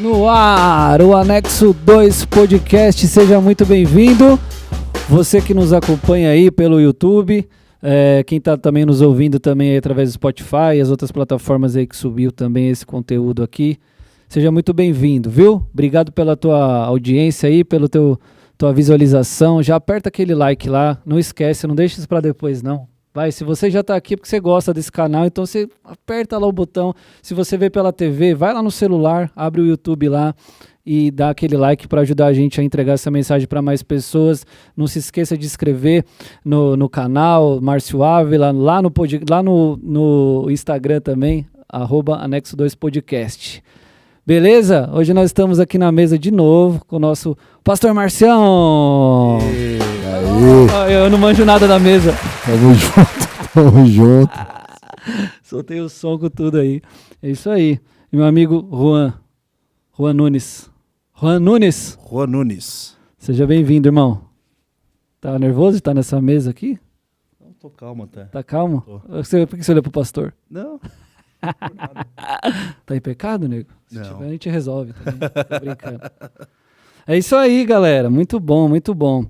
No ar, o Anexo 2 Podcast, seja muito bem-vindo. Você que nos acompanha aí pelo YouTube, quem está também nos ouvindo também aí através do Spotify e as outras plataformas aí que subiu também esse conteúdo aqui. Seja muito bem-vindo, viu? Obrigado pela tua audiência aí, pela tua visualização. Já aperta aquele like lá, não esquece, não deixa isso para depois não. Vai, se você já está aqui porque você gosta desse canal, então você aperta lá o botão. Se você vê pela TV, vai lá no celular, abre o YouTube lá e dá aquele like para ajudar a gente a entregar essa mensagem para mais pessoas. Não se esqueça de inscrever no canal Márcio Ávila, lá no Instagram também, @Anexo2Podcast. Beleza? Hoje nós estamos aqui na mesa de novo com o nosso Pastor Marcião. Eu não manjo nada da mesa. Tamo junto. Soltei o som com tudo aí. É isso aí. E meu amigo Juan Nunes. Juan Nunes. Seja bem-vindo, irmão. Tá nervoso de estar nessa mesa aqui? Não, tô calmo até. Tá calmo? Tô. Por que você olhou pro pastor? Não. Tá em pecado, nego? Se Não. tiver, a gente resolve também. Tô brincando. É isso aí, galera. Muito bom, muito bom.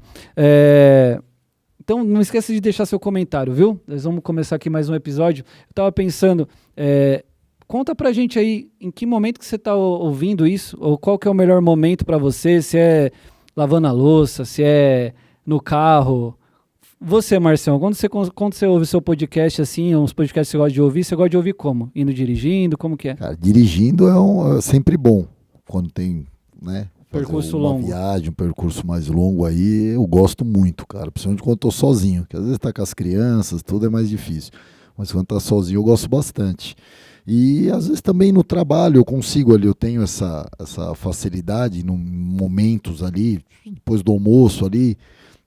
Então, não esqueça de deixar seu comentário, viu? Nós vamos começar aqui mais um episódio. Eu tava pensando, conta pra gente aí em que momento que você tá ouvindo isso, ou qual que é o melhor momento pra você, se é lavando a louça, se é no carro. Você, Marcião, quando você ouve seu podcast assim, uns podcasts que você gosta de ouvir como? Indo dirigindo, como que é? Cara, dirigindo é sempre bom. Quando tem, né? Percurso uma longo. viagem, um percurso mais longo aí, eu gosto muito, cara. Principalmente quando eu tô sozinho, que às vezes tá com as crianças, tudo é mais difícil. Mas quando tá sozinho eu gosto bastante. E às vezes também no trabalho eu consigo ali, eu tenho essa facilidade em momentos ali, depois do almoço ali,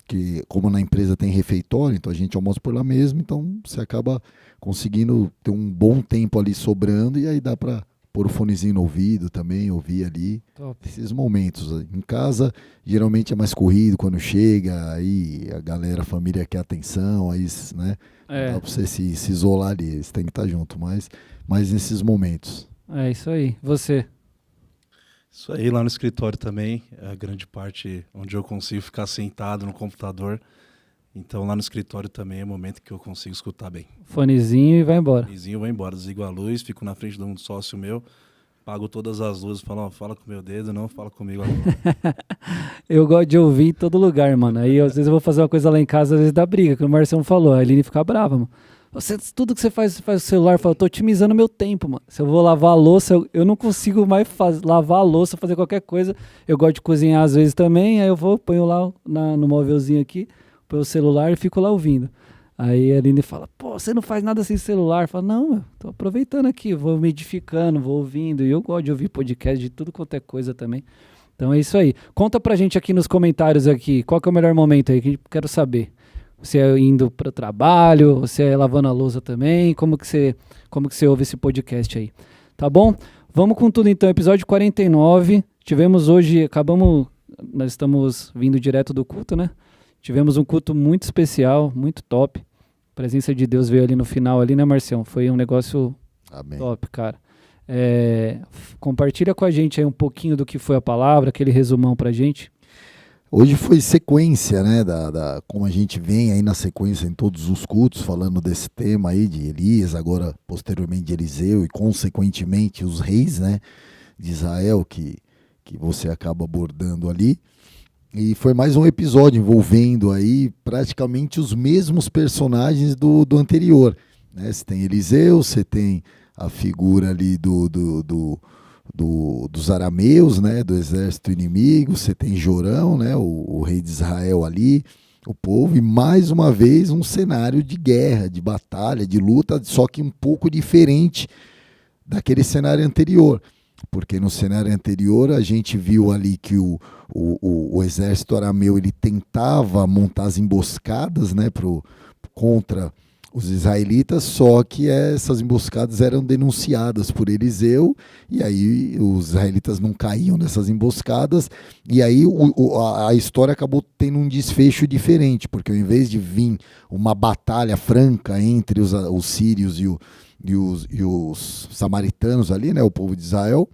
que como na empresa tem refeitório, então a gente almoça por lá mesmo, então você acaba conseguindo ter um bom tempo ali sobrando e aí dá para pôr o fonezinho no ouvido também, ouvir ali. Top. Esses momentos. Em casa, geralmente é mais corrido quando chega, aí a galera, a família quer atenção, aí, né? Não dá pra você se isolar ali, você tem que estar junto, mas nesses momentos. É isso aí. Você? Isso aí, lá no escritório também, é a grande parte onde eu consigo ficar sentado no computador. Então lá no escritório também é o momento que eu consigo escutar bem. Fonezinho e vai embora. Fonezinho, vai embora, desligo a luz, fico na frente de um sócio meu, pago todas as luzes, falo, fala com o meu dedo, não fala comigo agora. Eu gosto de ouvir em todo lugar, mano. Aí às vezes eu vou fazer uma coisa lá em casa, às vezes dá briga, que o Marcelo falou. A Aline fica brava, mano. Tudo que você faz no celular, fala, tô otimizando meu tempo, mano. Se eu vou lavar a louça, eu não consigo mais lavar a louça, fazer qualquer coisa. Eu gosto de cozinhar às vezes também, aí eu ponho lá no móvelzinho aqui, põe o celular e fico lá ouvindo. Aí a Aline fala, pô, você não faz nada sem celular. Eu falo, não, tô aproveitando aqui, vou me edificando, vou ouvindo. E eu gosto de ouvir podcast de tudo quanto é coisa também. Então é isso aí. Conta pra gente aqui nos comentários aqui, qual que é o melhor momento aí, que eu quero saber. Você é indo pro trabalho, você é lavando a louça também, como que você ouve esse podcast aí. Tá bom? Vamos com tudo então, episódio 49. Tivemos hoje, nós estamos vindo direto do culto, né? Tivemos um culto muito especial, muito top. A presença de Deus veio ali no final, ali, né, Marcião? Foi um negócio Amém. top, cara. Compartilha com a gente aí um pouquinho do que foi a palavra, aquele resumão pra gente. Hoje foi sequência, né, como a gente vem aí na sequência em todos os cultos, falando desse tema aí de Elias, agora posteriormente de Eliseu e consequentemente os reis, né, de Israel que você acaba abordando ali. E foi mais um episódio envolvendo aí praticamente os mesmos personagens do anterior, né? Você tem Eliseu, você tem a figura ali dos arameus, né? Do exército inimigo, você tem Jorão, né? O rei de Israel ali, o povo, e mais uma vez um cenário de guerra, de batalha, de luta, só que um pouco diferente daquele cenário anterior. Porque no cenário anterior a gente viu ali que o exército arameu ele tentava montar as emboscadas, né, contra os israelitas, só que essas emboscadas eram denunciadas por Eliseu, e aí os israelitas não caíam nessas emboscadas, e aí a história acabou tendo um desfecho diferente, porque ao invés de vir uma batalha franca entre os sírios e os samaritanos ali, né, o povo de Israel,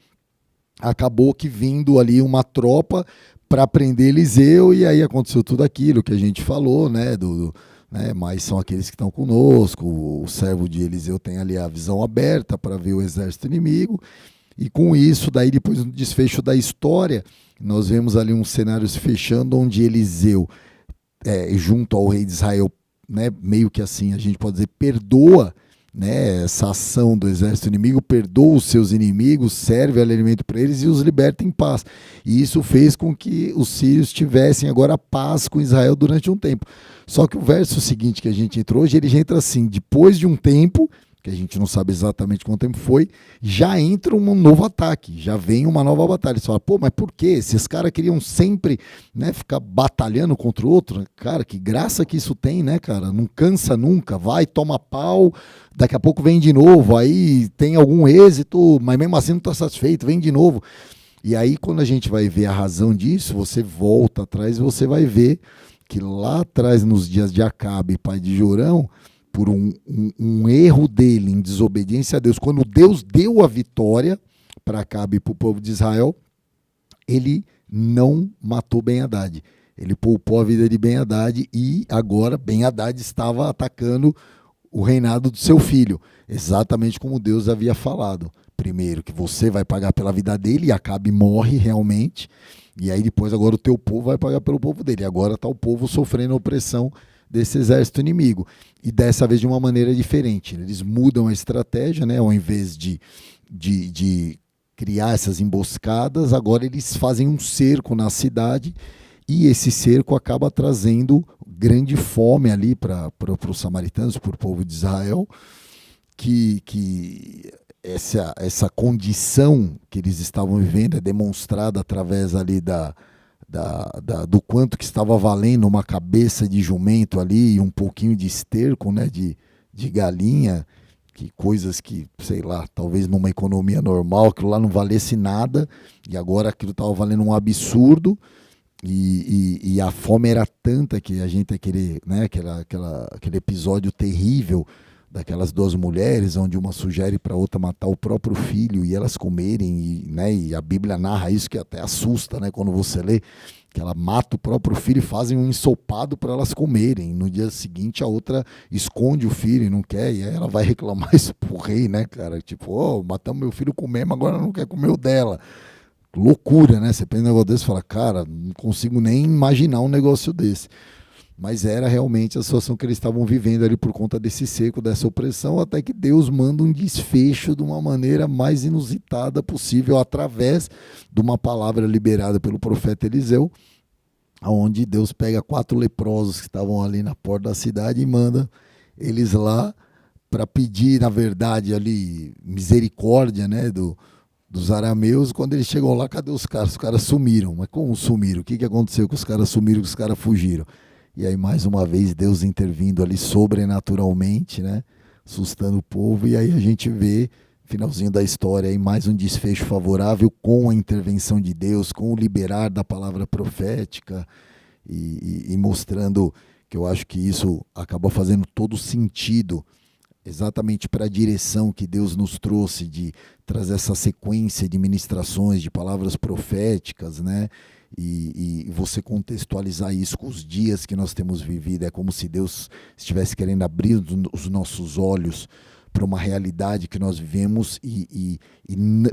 acabou que vindo ali uma tropa para prender Eliseu, e aí aconteceu tudo aquilo que a gente falou, né, né, mas são aqueles que estão conosco, o servo de Eliseu tem ali a visão aberta para ver o exército inimigo, e com isso, daí depois no desfecho da história, nós vemos ali um cenário se fechando, onde Eliseu, junto ao rei de Israel, né, meio que assim, a gente pode dizer, perdoa, né, essa ação do exército inimigo, perdoa os seus inimigos, serve alimento para eles e os liberta em paz. E isso fez com que os sírios tivessem agora paz com Israel durante um tempo. Só que o verso seguinte que a gente entrou hoje, ele já entra assim, depois de um tempo, que a gente não sabe exatamente quanto tempo foi, já entra um novo ataque, já vem uma nova batalha. Você fala, pô, mas por quê? Esses caras queriam sempre, né, ficar batalhando contra o outro. Cara, que graça que isso tem, né, cara? Não cansa nunca, vai, toma pau, daqui a pouco vem de novo, aí tem algum êxito, mas mesmo assim não está satisfeito, vem de novo. E aí, quando a gente vai ver a razão disso, você volta atrás e você vai ver que lá atrás, nos dias de Acabe, pai de Jorão, por um erro dele em desobediência a Deus, quando Deus deu a vitória para Acabe e para o povo de Israel, ele não matou Ben-Hadad. Ele poupou a vida de Ben-Hadad e agora Ben-Hadad estava atacando o reinado do seu filho, exatamente como Deus havia falado. Primeiro, que você vai pagar pela vida dele e Acabe morre realmente, e aí depois agora o teu povo vai pagar pelo povo dele. Agora está o povo sofrendo a opressão desse exército inimigo. E dessa vez de uma maneira diferente. Eles mudam a estratégia, né? Ao invés de criar essas emboscadas, agora eles fazem um cerco na cidade, e esse cerco acaba trazendo grande fome ali para os samaritanos, para o povo de Israel, que essa condição que eles estavam vivendo é demonstrada através ali do quanto que estava valendo uma cabeça de jumento ali e um pouquinho de esterco, né, de galinha, que coisas que, sei lá, talvez numa economia normal aquilo lá não valesse nada, e agora aquilo estava valendo um absurdo, e a fome era tanta que a gente querer, né, aquele episódio terrível daquelas duas mulheres, onde uma sugere para outra matar o próprio filho e elas comerem, né, e a Bíblia narra isso, que até assusta, né, quando você lê, que ela mata o próprio filho e fazem um ensopado para elas comerem. No dia seguinte a outra esconde o filho e não quer, e aí ela vai reclamar isso pro rei, né, cara? Tipo, matamos meu filho comer, mas agora não quer comer o dela. Loucura, né? Você pensa um negócio desse e fala, cara, não consigo nem imaginar um negócio desse. Mas era realmente a situação que eles estavam vivendo ali por conta desse cerco, dessa opressão, até que Deus manda um desfecho de uma maneira mais inusitada possível, através de uma palavra liberada pelo profeta Eliseu, onde Deus pega 4 leprosos que estavam ali na porta da cidade e manda eles lá para pedir, na verdade, ali misericórdia, né, dos arameus. Quando eles chegam lá, cadê os caras? Os caras sumiram. Mas como sumiram? O que aconteceu que os caras sumiram, que os caras fugiram? E aí, mais uma vez, Deus intervindo ali sobrenaturalmente, né? Assustando o povo. E aí a gente vê, finalzinho da história, aí, mais um desfecho favorável com a intervenção de Deus, com o liberar da palavra profética e mostrando que eu acho que isso acabou fazendo todo sentido exatamente para a direção que Deus nos trouxe, de trazer essa sequência de ministrações, de palavras proféticas, né? E você contextualizar isso com os dias que nós temos vivido. É como se Deus estivesse querendo abrir os nossos olhos para uma realidade que nós vivemos, e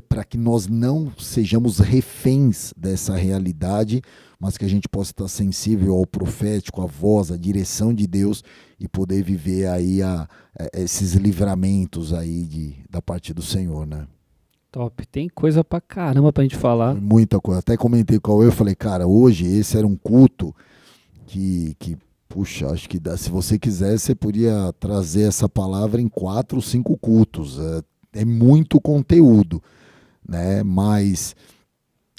para que nós não sejamos reféns dessa realidade, mas que a gente possa estar sensível ao profético, à voz, à direção de Deus, e poder viver aí esses livramentos aí da parte do Senhor, né? Top, tem coisa pra caramba pra gente falar. Muita coisa. Até comentei com eu falei, cara, hoje esse era um culto que puxa, acho que se você quiser, você podia trazer essa palavra em 4 ou 5 cultos. É muito conteúdo, né? Mas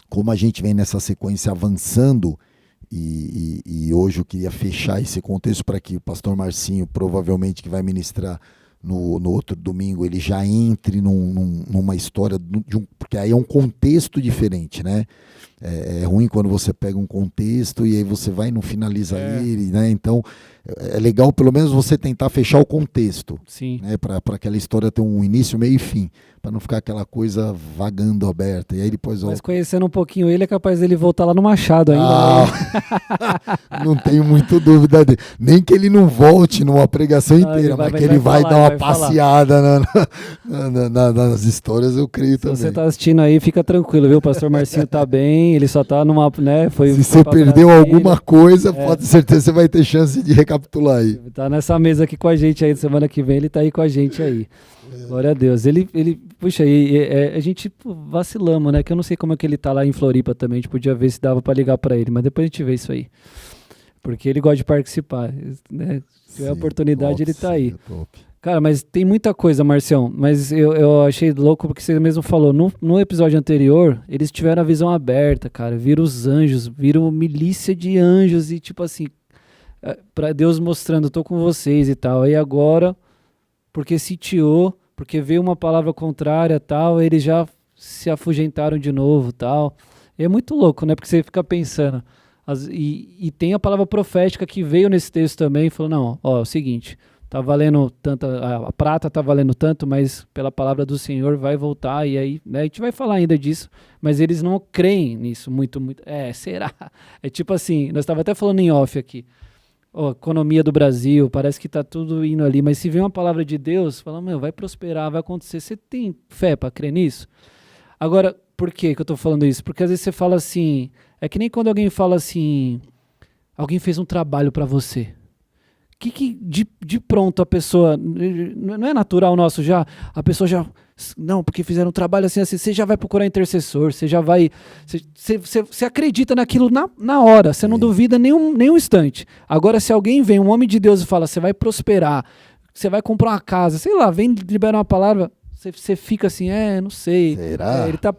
como a gente vem nessa sequência avançando, e hoje eu queria fechar esse contexto para que o pastor Marcinho, provavelmente que vai ministrar no outro domingo, ele já entre numa história, porque aí é um contexto diferente, né? É ruim quando você pega um contexto e aí você vai e não finaliza ele, né? Então, é legal pelo menos você tentar fechar o contexto, Sim. né? Para aquela história ter um início, meio e fim, para não ficar aquela coisa vagando aberta. E aí depois... Mas conhecendo um pouquinho ele, é capaz dele voltar lá no Machado ainda. Não tenho muita dúvida dele. Nem que ele não volte numa pregação inteira, mas que ele vai dar uma passeada nas histórias, eu creio também. Se você tá assistindo aí, fica tranquilo, viu? O pastor Marcinho tá bem, ele só tá numa... Né, se você perdeu alguma coisa, pode ter certeza que você vai ter chance de recapitular aí. Tá nessa mesa aqui com a gente aí, semana que vem ele tá aí com a gente aí. Glória a Deus. Puxa, a gente vacilamos, né? Que eu não sei como é que ele tá lá em Floripa também. A gente podia ver se dava pra ligar pra ele, mas depois a gente vê isso aí. Porque ele gosta de participar, né? Se tiver oportunidade, ele tá aí. Cara, mas tem muita coisa, Marcião. Mas eu achei louco porque você mesmo falou. No episódio anterior, eles tiveram a visão aberta, cara. Viram os anjos, viram milícia de anjos e tipo assim, pra Deus mostrando, tô com vocês e tal. Aí agora, porque sitiou, porque veio uma palavra contrária e tal, eles já se afugentaram de novo e tal. E é muito louco, né? Porque você fica pensando. E tem a palavra profética que veio nesse texto também e falou, não, ó, é o seguinte, tá valendo tanto, a prata tá valendo tanto, mas pela palavra do Senhor vai voltar, e aí, né, a gente vai falar ainda disso, mas eles não creem nisso muito, será? É tipo assim, nós estávamos até falando em off aqui, economia do Brasil, parece que tá tudo indo ali, mas se vem uma palavra de Deus, fala, meu, vai prosperar, vai acontecer, você tem fé para crer nisso? Agora, por que eu tô falando isso? Porque às vezes você fala assim, é que nem quando alguém fala assim, alguém fez um trabalho para você. Que de pronto a pessoa, não é natural nosso já, a pessoa já, não, porque fizeram um trabalho assim, você já vai procurar intercessor, você já vai, você acredita naquilo na hora, você não duvida nenhum instante. Agora se alguém vem, um homem de Deus e fala, você vai prosperar, você vai comprar uma casa, sei lá, vem liberar uma palavra, você fica assim, não sei. Será? Ele tá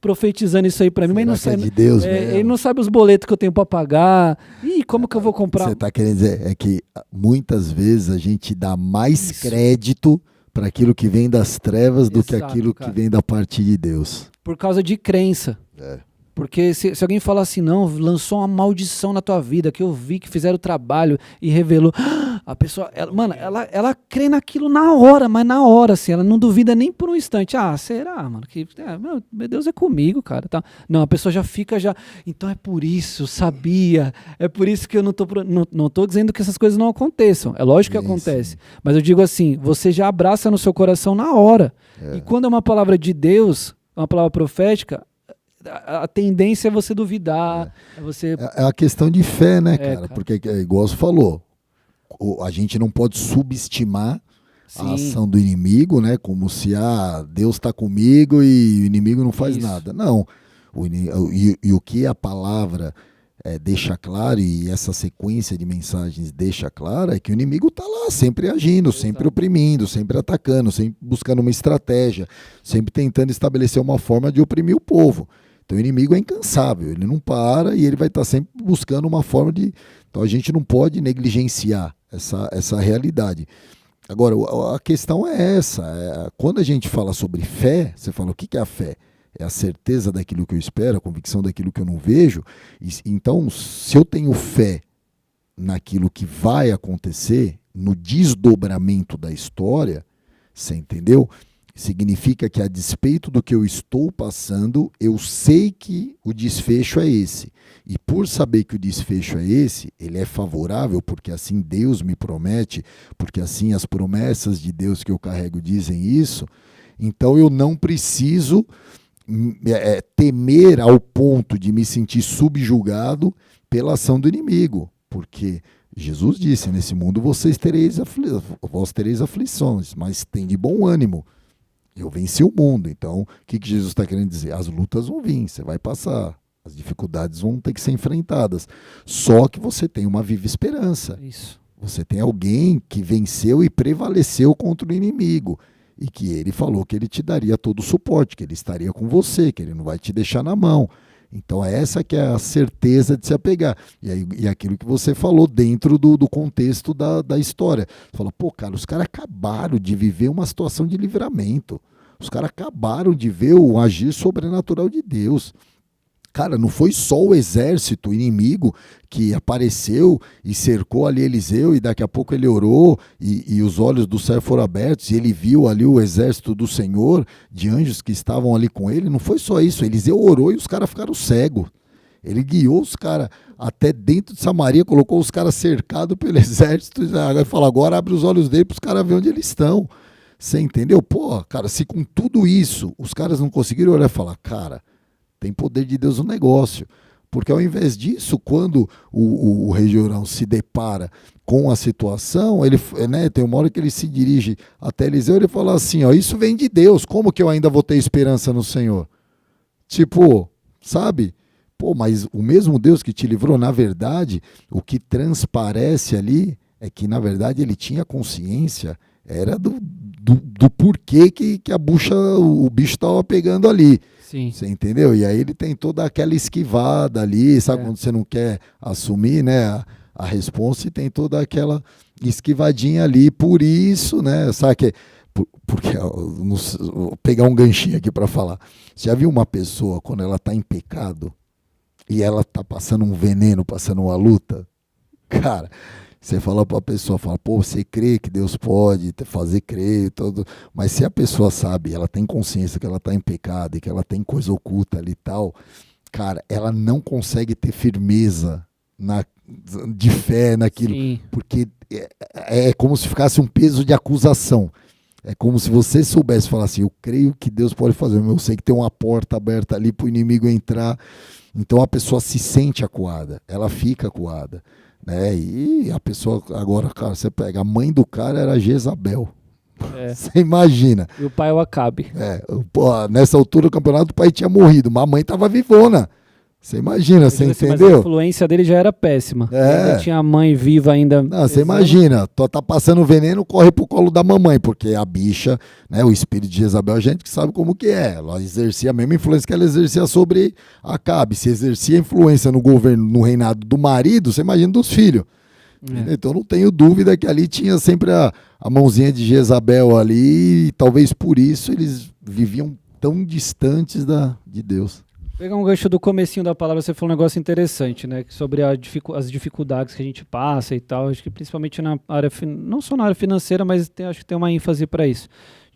profetizando isso aí pra mim, mas não sabe. É de Deus mesmo? Ele não sabe os boletos que eu tenho pra pagar. Ih, como que eu vou comprar? Você tá querendo dizer é que muitas vezes a gente dá mais crédito para aquilo que vem das trevas do que aquilo que vem da parte de Deus. Por causa de crença. Porque se alguém falar assim, não, lançou uma maldição na tua vida, que eu vi que fizeram o trabalho e revelou, a pessoa, ela crê naquilo na hora, mas na hora, assim, ela não duvida nem por um instante. Será, mano? Meu Deus é comigo, cara. Tá? Não, a pessoa já fica, então é por isso, sabia, é por isso que eu não tô dizendo que essas coisas não aconteçam, é lógico que acontece, mas eu digo assim, você já abraça no seu coração na hora, e quando é uma palavra de Deus, uma palavra profética, a tendência é você duvidar. É a questão de fé, né, cara? Porque, igual você falou, a gente não pode subestimar a ação do inimigo, né? Como se Deus está comigo e o inimigo não faz nada. Não. E o que a palavra deixa claro, e essa sequência de mensagens deixa claro, é que o inimigo está lá sempre agindo, sempre oprimindo, sempre atacando, sempre buscando uma estratégia, sempre tentando estabelecer uma forma de oprimir o povo. Então o inimigo é incansável, ele não para e ele vai estar sempre buscando uma forma de... Então a gente não pode negligenciar essa realidade. Agora, a questão é essa, quando a gente fala sobre fé, você fala, o que é a fé? É a certeza daquilo que eu espero, a convicção daquilo que eu não vejo. Então, se eu tenho fé naquilo que vai acontecer, no desdobramento da história, você entendeu? Significa que, a despeito do que eu estou passando, eu sei que o desfecho é esse. E por saber que o desfecho é esse, ele é favorável, porque assim Deus me promete, porque assim as promessas de Deus que eu carrego dizem isso, então eu não preciso temer ao ponto de me sentir subjugado pela ação do inimigo. Porque Jesus disse, nesse mundo vós tereis aflições, mas tem de bom ânimo. Eu venci o mundo. Então, o que Jesus está querendo dizer? As lutas vão vir, você vai passar. As dificuldades vão ter que ser enfrentadas. Só que você tem uma viva esperança. Isso. Você tem alguém que venceu e prevaleceu contra o inimigo. E que ele falou que ele te daria todo o suporte, que ele estaria com você, que ele não vai te deixar na mão. Então, essa que é a certeza de se apegar. E aquilo que você falou dentro do contexto da história. Você falou, cara, os caras acabaram de viver uma situação de livramento. Os caras acabaram de ver o agir sobrenatural de Deus. Cara, não foi só o exército inimigo que apareceu e cercou ali Eliseu, e daqui a pouco ele orou e os olhos do servo foram abertos e ele viu ali o exército do Senhor, de anjos que estavam ali com ele. Não foi só isso, Eliseu orou e os caras ficaram cegos. Ele guiou os caras até dentro de Samaria, colocou os caras cercados pelo exército e falou, agora abre os olhos dele para os caras verem onde eles estão. Você entendeu? Pô, cara, se com tudo isso os caras não conseguiram olhar e falar, cara, tem poder de Deus no negócio. Porque ao invés disso, quando o rei Jorão se depara com a situação, ele, né, tem uma hora que ele se dirige até Eliseu e ele fala assim, ó, isso vem de Deus, como que eu ainda vou ter esperança no Senhor? Tipo, sabe? Pô, mas o mesmo Deus que te livrou, na verdade, o que transparece ali é que, na verdade, ele tinha consciência, era do porquê que a bucha, o bicho estava pegando ali. Sim. Você entendeu? E aí ele tem toda aquela esquivada ali, sabe? Quando você não quer assumir, né, a responsa, e tem toda aquela esquivadinha ali. Por isso, né, sabe que... Porque, vou pegar um ganchinho aqui para falar. Você já viu uma pessoa, quando ela está em pecado, e ela tá passando um veneno, passando uma luta? Cara, você fala para a pessoa, fala, pô, você crê que Deus pode fazer crer, todo, mas se a pessoa sabe, ela tem consciência que ela tá em pecado e que ela tem coisa oculta ali e tal, cara, ela não consegue ter firmeza de fé naquilo. Sim. Porque é como se ficasse um peso de acusação. É como se você soubesse falar assim, eu creio que Deus pode fazer, mas eu sei que tem uma porta aberta ali para o inimigo entrar. Então a pessoa se sente acuada, ela fica acuada, né? E a pessoa, agora, cara, você pega, a mãe do cara era Jezabel. Você imagina. E o pai é o Acabe. Nessa altura do campeonato o pai tinha morrido, mas a mãe tava vivona. Você imagina, você entendeu? Mas a influência dele já era péssima. Ele tinha a mãe viva ainda. Não, você imagina, tá passando veneno, corre pro colo da mamãe, porque a bicha, né, o espírito de Jezabel, a gente que sabe como que é. Ela exercia a mesma influência que ela exercia sobre Acabe. Se exercia influência no governo, no reinado do marido, você imagina dos filhos. Então não tenho dúvida que ali tinha sempre a mãozinha de Jezabel ali, e talvez por isso eles viviam tão distantes de Deus. Pegar um gancho do comecinho da palavra, você falou um negócio interessante, né? Sobre as dificuldades que a gente passa e tal. Acho que principalmente na área, não só na área financeira, mas acho que tem uma ênfase para isso.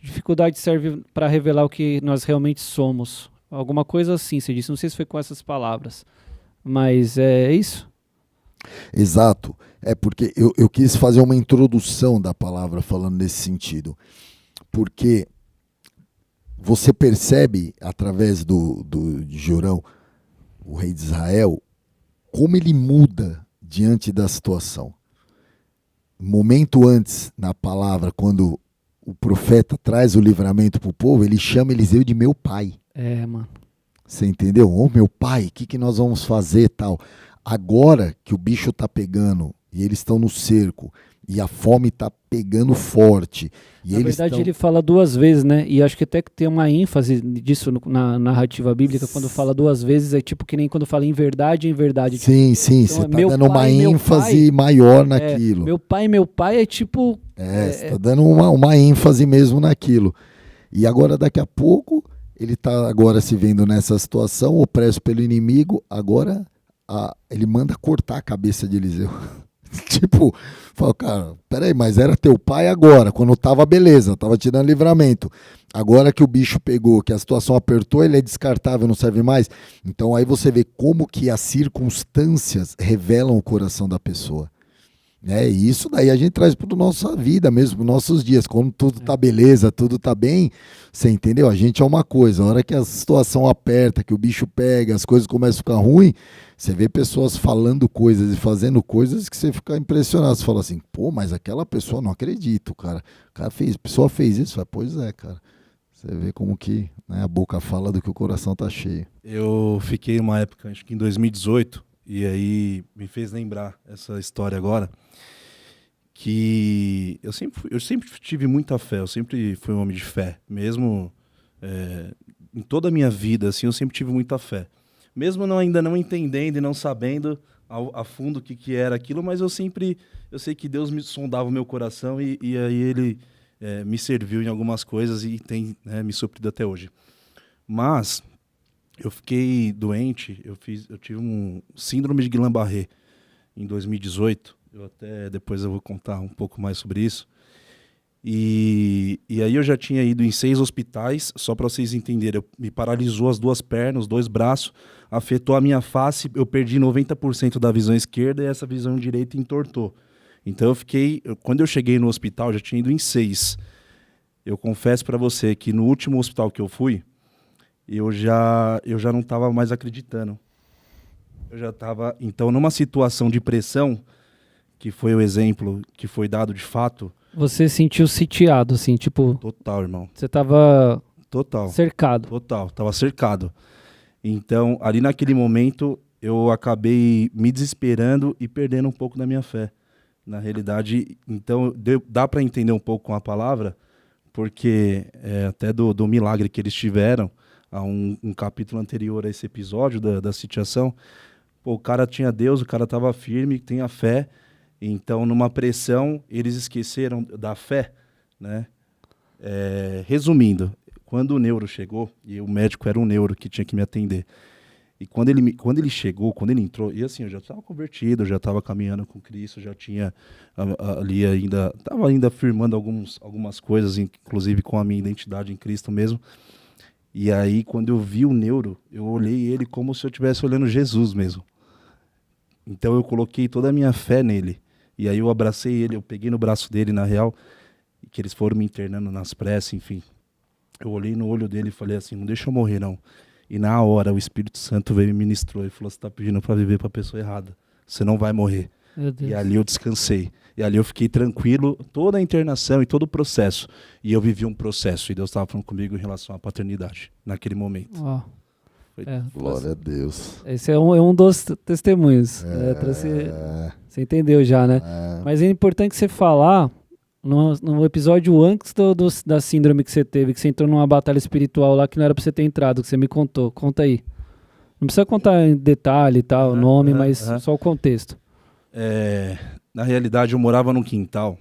Dificuldade serve para revelar o que nós realmente somos. Alguma coisa assim, você disse. Não sei se foi com essas palavras, mas é isso? Exato. É porque eu quis fazer uma introdução da palavra falando nesse sentido. Porque você percebe, através de Jorão, o rei de Israel, como ele muda diante da situação. Momento antes, na palavra, quando o profeta traz o livramento para o povo, ele chama Eliseu de meu pai. Mano. Você entendeu? Ô, meu pai, o que nós vamos fazer tal? Agora que o bicho está pegando e eles estão no cerco, e a fome está pegando forte. E na verdade, ele fala duas vezes, né? E acho que até que tem uma ênfase disso na narrativa bíblica. Quando fala duas vezes, é tipo que nem quando fala em verdade, em verdade. Sim, tipo, sim, então, você está dando uma ênfase maior naquilo. Meu pai é tipo... você está dando uma ênfase mesmo naquilo. E agora, daqui a pouco, ele está agora se vendo nessa situação, opresso pelo inimigo, agora ele manda cortar a cabeça de Eliseu. Tipo, fala, cara, peraí, mas era teu pai agora, quando tava beleza, tava te dando livramento. Agora que o bicho pegou, que a situação apertou, ele é descartável, não serve mais. Então aí você vê como que as circunstâncias revelam o coração da pessoa. E isso daí a gente traz para a nossa vida mesmo, para os nossos dias. Quando tudo tá beleza, tudo tá bem, você entendeu? A gente é uma coisa. A hora que a situação aperta, que o bicho pega, as coisas começam a ficar ruim, você vê pessoas falando coisas e fazendo coisas que você fica impressionado. Você fala assim, pô, mas aquela pessoa, não acredito, cara. A pessoa fez isso. Fala, pois é, cara. Você vê como que, né, a boca fala do que o coração tá cheio. Eu fiquei uma época, acho que em 2018, e aí me fez lembrar essa história agora, que eu sempre tive muita fé, eu sempre fui um homem de fé, mesmo em toda a minha vida, assim, eu sempre tive muita fé. Mesmo ainda não entendendo e não sabendo a fundo o que era aquilo, mas eu sei que Deus me sondava o meu coração e aí Ele me serviu em algumas coisas e tem me suprido até hoje. Mas eu fiquei doente, eu tive um síndrome de Guillain-Barré em 2018. Depois eu vou contar um pouco mais sobre isso. E aí eu já tinha ido em 6 hospitais, só para vocês entenderem. Me paralisou as 2 pernas, os 2 braços, afetou a minha face, eu perdi 90% da visão esquerda e essa visão direita entortou. Então quando eu cheguei no hospital, já tinha ido em 6. Eu confesso para você que no último hospital que eu fui, eu já não estava mais acreditando. Eu já estava, então, numa situação de pressão, que foi o exemplo que foi dado de fato. Você sentiu sitiado, assim, tipo... Total, irmão. Você tava... Total. Cercado. Total, tava cercado. Então, ali naquele momento, eu acabei me desesperando e perdendo um pouco da minha fé. Na realidade, então, dá para entender um pouco com a palavra, porque até do milagre que eles tiveram, a um capítulo anterior a esse episódio da sitiação, pô, o cara tinha Deus, o cara estava firme, tem a fé. Então, numa pressão, eles esqueceram da fé, né? Resumindo, quando o neuro chegou, e o médico era um neuro que tinha que me atender, e quando ele chegou, quando ele entrou, e assim, eu já estava convertido, eu já estava caminhando com Cristo, já tinha ali estava ainda afirmando algumas coisas, inclusive com a minha identidade em Cristo mesmo. E aí, quando eu vi o neuro, eu olhei ele como se eu estivesse olhando Jesus mesmo. Então, eu coloquei toda a minha fé nele. E aí eu abracei ele, eu peguei no braço dele, na real, que eles foram me internando nas pressas, enfim. Eu olhei no olho dele e falei assim, não deixa eu morrer, não. E na hora o Espírito Santo veio e me ministrou e falou, você está pedindo para viver para a pessoa errada. Você não vai morrer. Meu Deus. E ali eu descansei. E ali eu fiquei tranquilo, toda a internação e todo o processo. E eu vivi um processo. E Deus estava falando comigo em relação à paternidade, naquele momento. Ó. Glória a Deus. Esse é um dos testemunhos. Você entendeu já, né? Mas é importante você falar, no episódio antes da síndrome que você teve, que você entrou numa batalha espiritual lá que não era pra você ter entrado, que você me contou. Conta aí. Não precisa contar em detalhe e tal, o nome, mas só o contexto. Na realidade, eu morava num quintal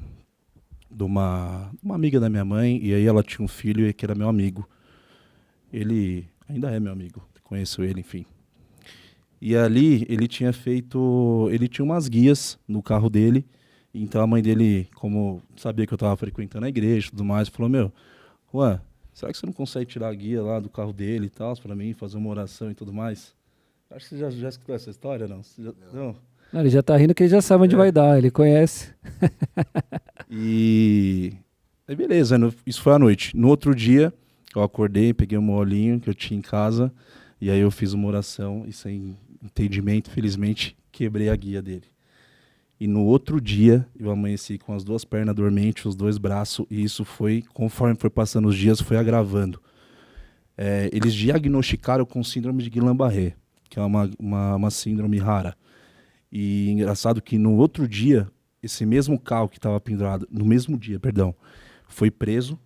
de uma amiga da minha mãe, e aí ela tinha um filho que era meu amigo. Ele ainda é meu amigo, conheço ele, enfim. E ali ele tinha umas guias no carro dele, então a mãe dele, como sabia que eu estava frequentando a igreja e tudo mais, falou, Juan, será que você não consegue tirar a guia lá do carro dele e tal, para mim, fazer uma oração e tudo mais? Acho que você já escutou essa história, não? Não? Não, ele já tá rindo que ele já sabe onde vai dar, ele conhece. E aí beleza, isso foi à noite. No outro dia, eu acordei, peguei um molinho que eu tinha em casa, e aí eu fiz uma oração, e sem entendimento, felizmente, quebrei a guia dele. E no outro dia, eu amanheci com as 2 pernas dormentes, os 2 braços, e isso foi, conforme foi passando os dias, foi agravando. Eles diagnosticaram com síndrome de Guillain-Barré, que é uma síndrome rara. E engraçado que no outro dia, esse mesmo carro que estava pendurado, no mesmo dia, perdão, foi preso,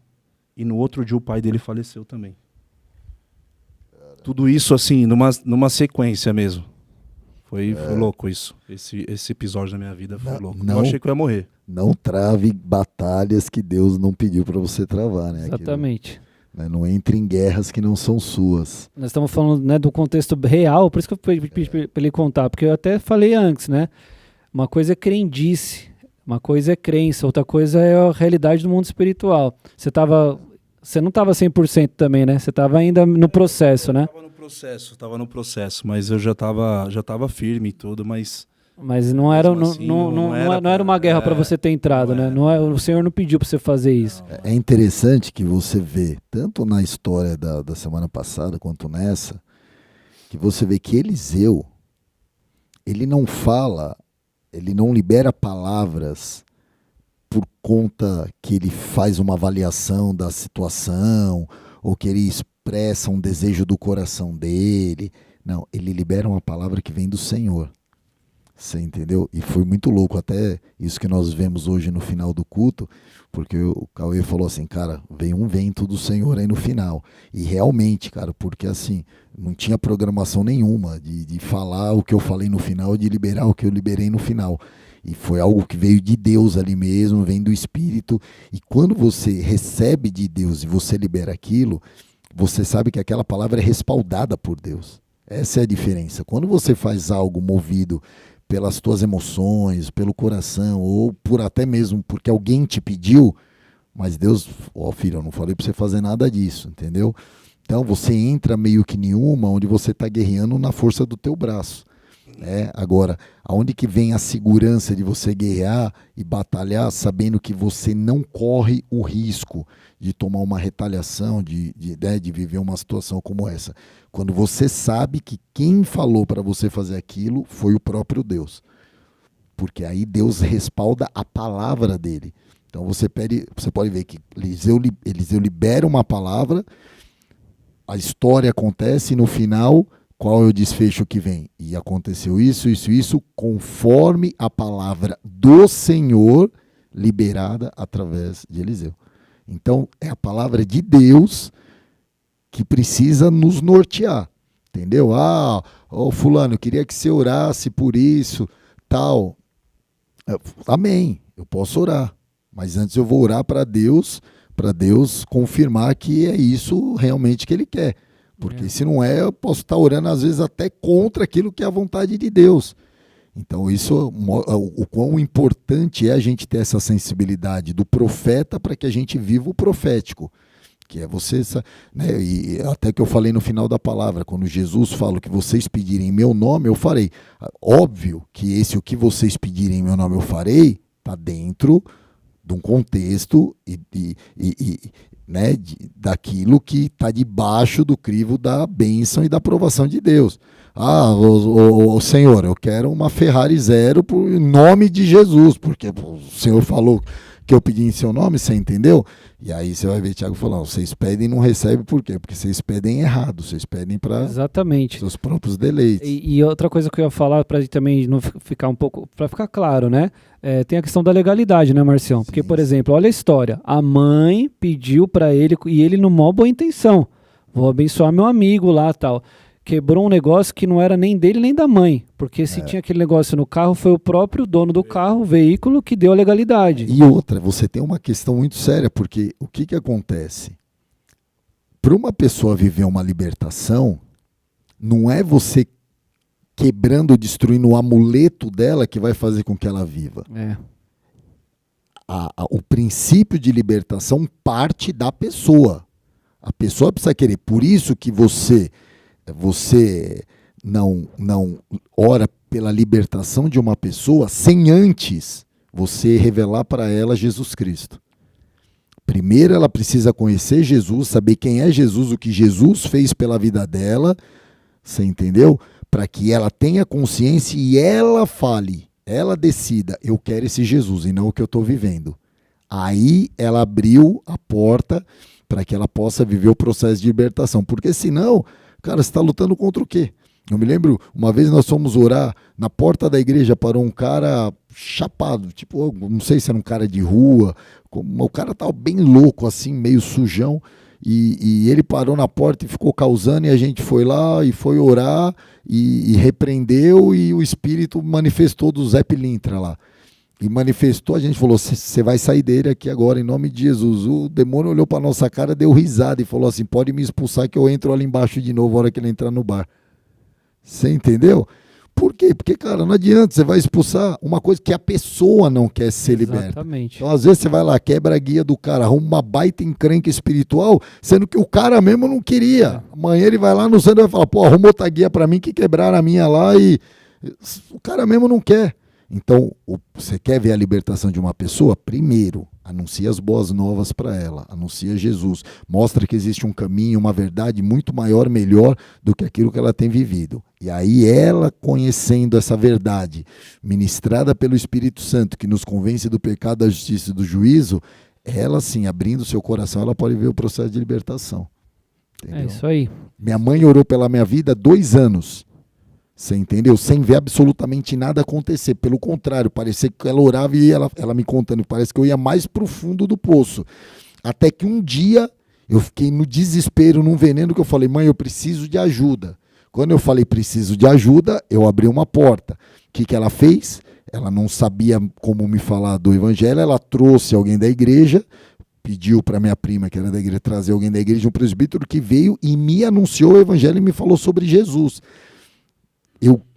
e no outro dia o pai dele faleceu também. Tudo isso assim, numa sequência mesmo. Foi louco isso. Esse episódio da minha vida foi louco. Eu achei que eu ia morrer. Não trave batalhas que Deus não pediu para você travar, né? Exatamente. Aquilo, né? Não entre em guerras que não são suas. Nós estamos falando, né, do contexto real, por isso que eu pedi para ele contar, porque eu até falei antes, né? Uma coisa é crendice, uma coisa é crença, outra coisa é a realidade do mundo espiritual. Você não estava 100% também, né? Você estava ainda no processo, né? Tava no processo, mas eu já tava firme e tudo, mas não era, assim, não era uma guerra para você ter entrado, né? O Senhor não pediu para você fazer isso. É interessante que você vê, tanto na história da semana passada quanto nessa, que você vê que Eliseu, ele não fala, ele não libera palavras por conta que ele faz uma avaliação da situação, ou que ele expressa um desejo do coração dele. Não, ele libera uma palavra que vem do Senhor. Você entendeu? E foi muito louco, até isso que nós vemos hoje no final do culto, porque o Cauê falou assim, cara, veio um vento do Senhor aí no final. E realmente, cara, porque assim, não tinha programação nenhuma de falar o que eu falei no final, de liberar o que eu liberei no final. E foi algo que veio de Deus ali mesmo, vem do Espírito. E quando você recebe de Deus e você libera aquilo, você sabe que aquela palavra é respaldada por Deus. Essa é a diferença. Quando você faz algo movido pelas tuas emoções, pelo coração, ou por até mesmo porque alguém te pediu, mas Deus, filho, eu não falei para você fazer nada disso, entendeu? Então você entra meio que nenhuma, onde você está guerreando na força do teu braço. Agora, aonde que vem a segurança de você guerrear e batalhar, sabendo que você não corre o risco de tomar uma retaliação, de viver uma situação como essa? Quando você sabe que quem falou para você fazer aquilo foi o próprio Deus. Porque aí Deus respalda a palavra dele. Então você pode ver que Eliseu libera uma palavra, a história acontece e no final, qual é o desfecho que vem? E aconteceu isso, conforme a palavra do Senhor liberada através de Eliseu. Então, é a palavra de Deus que precisa nos nortear, entendeu? Fulano, eu queria que você orasse por isso, tal. Amém, eu posso orar, mas antes eu vou orar para Deus confirmar que é isso realmente que Ele quer. Porque se não é, eu posso estar orando às vezes até contra aquilo que é a vontade de Deus. Então isso, o quão importante é a gente ter essa sensibilidade do profeta para que a gente viva o profético. Que é você, né, e até que eu falei no final da palavra, quando Jesus fala que vocês pedirem em meu nome, eu farei. Óbvio que o que vocês pedirem em meu nome eu farei, está dentro de um contexto daquilo que está debaixo do crivo da bênção e da aprovação de Deus. Senhor, eu quero uma Ferrari 0 em nome de Jesus, porque o Senhor falou que eu pedi em seu nome, você entendeu? E aí você vai ver Tiago falando, vocês pedem e não recebem, por quê? Porque vocês pedem errado, vocês pedem para seus próprios deleites. E outra coisa que eu ia falar, para também não ficar um pouco, para ficar claro, né? Tem a questão da legalidade, né, Marcião? Porque, por exemplo, olha a história, a mãe pediu para ele, e ele numa boa intenção, vou abençoar meu amigo lá, tal. Quebrou um negócio que não era nem dele nem da mãe, porque se tinha aquele negócio no carro, foi o próprio dono do carro, o veículo, que deu a legalidade. E outra, você tem uma questão muito séria, porque o que acontece? Para uma pessoa viver uma libertação, não é você quebrando, destruindo o amuleto dela que vai fazer com que ela viva. O princípio de libertação parte da pessoa. A pessoa precisa querer. Por isso que você não ora pela libertação de uma pessoa sem antes você revelar para ela Jesus Cristo. Primeiro ela precisa conhecer Jesus, saber quem é Jesus, o que Jesus fez pela vida dela, você entendeu? Para que ela tenha consciência e ela fale, ela decida, eu quero esse Jesus e não o que eu estou vivendo. Aí ela abriu a porta para que ela possa viver o processo de libertação, porque senão, cara, você está lutando contra o quê? Eu me lembro, uma vez nós fomos orar, na porta da igreja parou um cara chapado, tipo, não sei se era um cara de rua, o cara estava bem louco assim, meio sujão, e ele parou na porta e ficou causando, e a gente foi lá e foi orar, e repreendeu, e o Espírito manifestou do Zé Pilintra lá. E manifestou, a gente falou, você vai sair dele aqui agora, em nome de Jesus. O demônio olhou para nossa cara, deu risada e falou assim, pode me expulsar que eu entro ali embaixo de novo, a hora que ele entrar no bar. Você entendeu? Por quê? Porque, cara, não adianta, você vai expulsar uma coisa que a pessoa não quer ser liberta. Exatamente. Então, às vezes, você vai lá, quebra a guia do cara, arruma uma baita encrenca espiritual, sendo que o cara mesmo não queria. Amanhã ele vai lá no centro e vai falar, pô, arruma outra guia para mim que quebraram a minha lá e o cara mesmo não quer. Então, você quer ver a libertação de uma pessoa? Primeiro, anuncia as boas novas para ela, anuncia Jesus, mostra que existe um caminho, uma verdade muito maior, melhor do que aquilo que ela tem vivido. E aí ela, conhecendo essa verdade, ministrada pelo Espírito Santo, que nos convence do pecado, da justiça e do juízo, ela sim, abrindo seu coração, ela pode ver o processo de libertação. Entendeu? É isso aí. Minha mãe orou pela minha vida 2 anos. Você entendeu? Sem ver absolutamente nada acontecer. Pelo contrário, parecia que ela orava e ela me contando, parece que eu ia mais pro fundo do poço. Até que um dia eu fiquei no desespero, num veneno, que eu falei, mãe, eu preciso de ajuda. Quando eu falei preciso de ajuda, eu abri uma porta. O que ela fez? Ela não sabia como me falar do evangelho, ela trouxe alguém da igreja, pediu para minha prima, que era da igreja, trazer alguém da igreja, um presbítero que veio e me anunciou o evangelho e me falou sobre Jesus.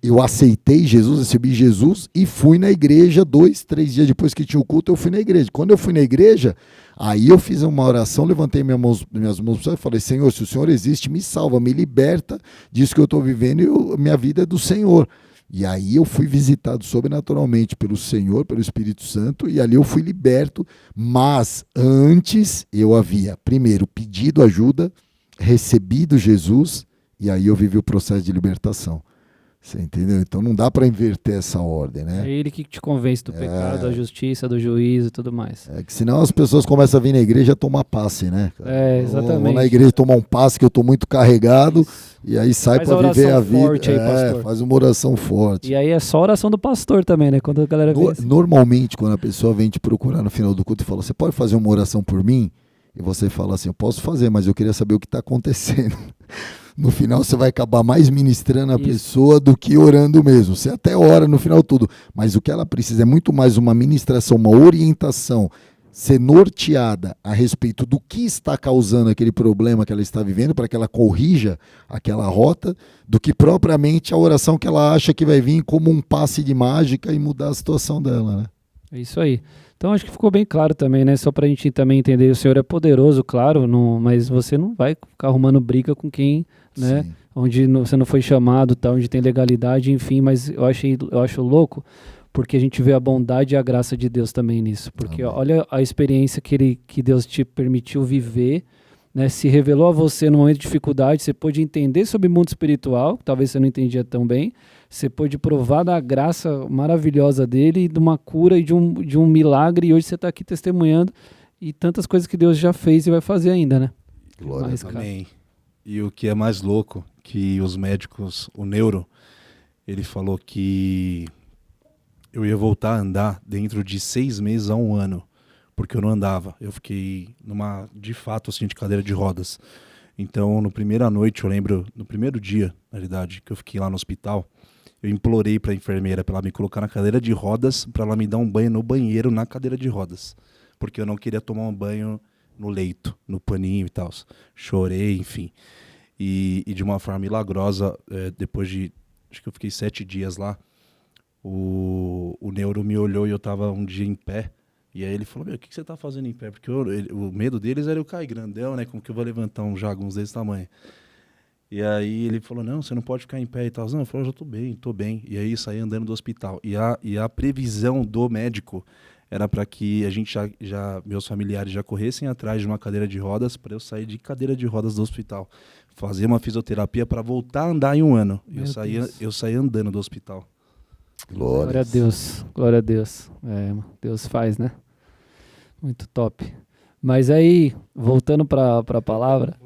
Eu aceitei Jesus, recebi Jesus e fui na igreja 2, 3 dias depois que tinha o culto, eu fui na igreja. Quando eu fui na igreja, aí eu fiz uma oração, levantei minhas mãos e falei, Senhor, se o Senhor existe, me salva, me liberta disso que eu estou vivendo e minha vida é do Senhor. E aí eu fui visitado sobrenaturalmente pelo Senhor, pelo Espírito Santo, e ali eu fui liberto, mas antes eu havia, primeiro, pedido ajuda, recebido Jesus, e aí eu vivi o processo de libertação. Você entendeu? Então não dá para inverter essa ordem, né? É ele que te convence do pecado, da justiça, do juízo e tudo mais. É que senão as pessoas começam a vir na igreja tomar passe, né? É, exatamente. Vou na igreja tomar um passe que eu estou muito carregado. Isso. E aí sai para viver a vida. Forte aí, pastor. Faz uma oração forte. E aí é só oração do pastor também, né? Quando a galera vem assim. Normalmente, quando a pessoa vem te procurar no final do culto e fala, você pode fazer uma oração por mim? E você fala assim, eu posso fazer, mas eu queria saber o que está acontecendo. No final você vai acabar mais ministrando a pessoa do que orando mesmo. Você até ora no final tudo, mas o que ela precisa é muito mais uma ministração, uma orientação, ser norteada a respeito do que está causando aquele problema que ela está vivendo, para que ela corrija aquela rota, do que propriamente a oração que ela acha que vai vir como um passe de mágica e mudar a situação dela, né? É isso aí. Então acho que ficou bem claro também, né? Só para a gente também entender, o Senhor é poderoso, claro, mas você não vai ficar arrumando briga com quem, né? Sim. Onde você não foi chamado, tá? Onde tem legalidade, enfim, mas eu acho louco, porque a gente vê a bondade e a graça de Deus também nisso. Porque olha a experiência que Deus te permitiu viver, né? Se revelou a você no momento de dificuldade, você pôde entender sobre o mundo espiritual, que talvez você não entendia tão bem, você pôde provar da graça maravilhosa dele, de uma cura e de um milagre, e hoje você está aqui testemunhando, e tantas coisas que Deus já fez e vai fazer ainda, né? Glória a Deus. Amém. E o que é mais louco, que os médicos, o neuro, ele falou que eu ia voltar a andar dentro de 6 meses a 1 ano, porque eu não andava. Eu fiquei de fato, assim, de cadeira de rodas. Então, na primeira noite, eu lembro, no primeiro dia, na realidade, que eu fiquei lá no hospital, eu implorei para a enfermeira para ela me colocar na cadeira de rodas, para ela me dar um banho no banheiro na cadeira de rodas, porque eu não queria tomar um banho no leito, no paninho e tal. Chorei, enfim. E de uma forma milagrosa, depois de, acho que eu fiquei 7 dias lá, o neuro me olhou e eu estava um dia em pé. E aí ele falou, o que você tá fazendo em pé? Porque o medo deles era eu cair grandão, né? Como que eu vou levantar um jagunço desse tamanho? E aí ele falou, não, você não pode ficar em pé e tal. Não, eu falei, eu já tô bem. E aí saí andando do hospital. E a previsão do médico era para que a gente meus familiares já corressem atrás de uma cadeira de rodas para eu sair de cadeira de rodas do hospital. Fazer uma fisioterapia para voltar a andar em 1 ano. Eu saí andando do hospital. Glória a Deus, glória a Deus. Deus faz, né? Muito top. Mas aí, voltando para a palavra...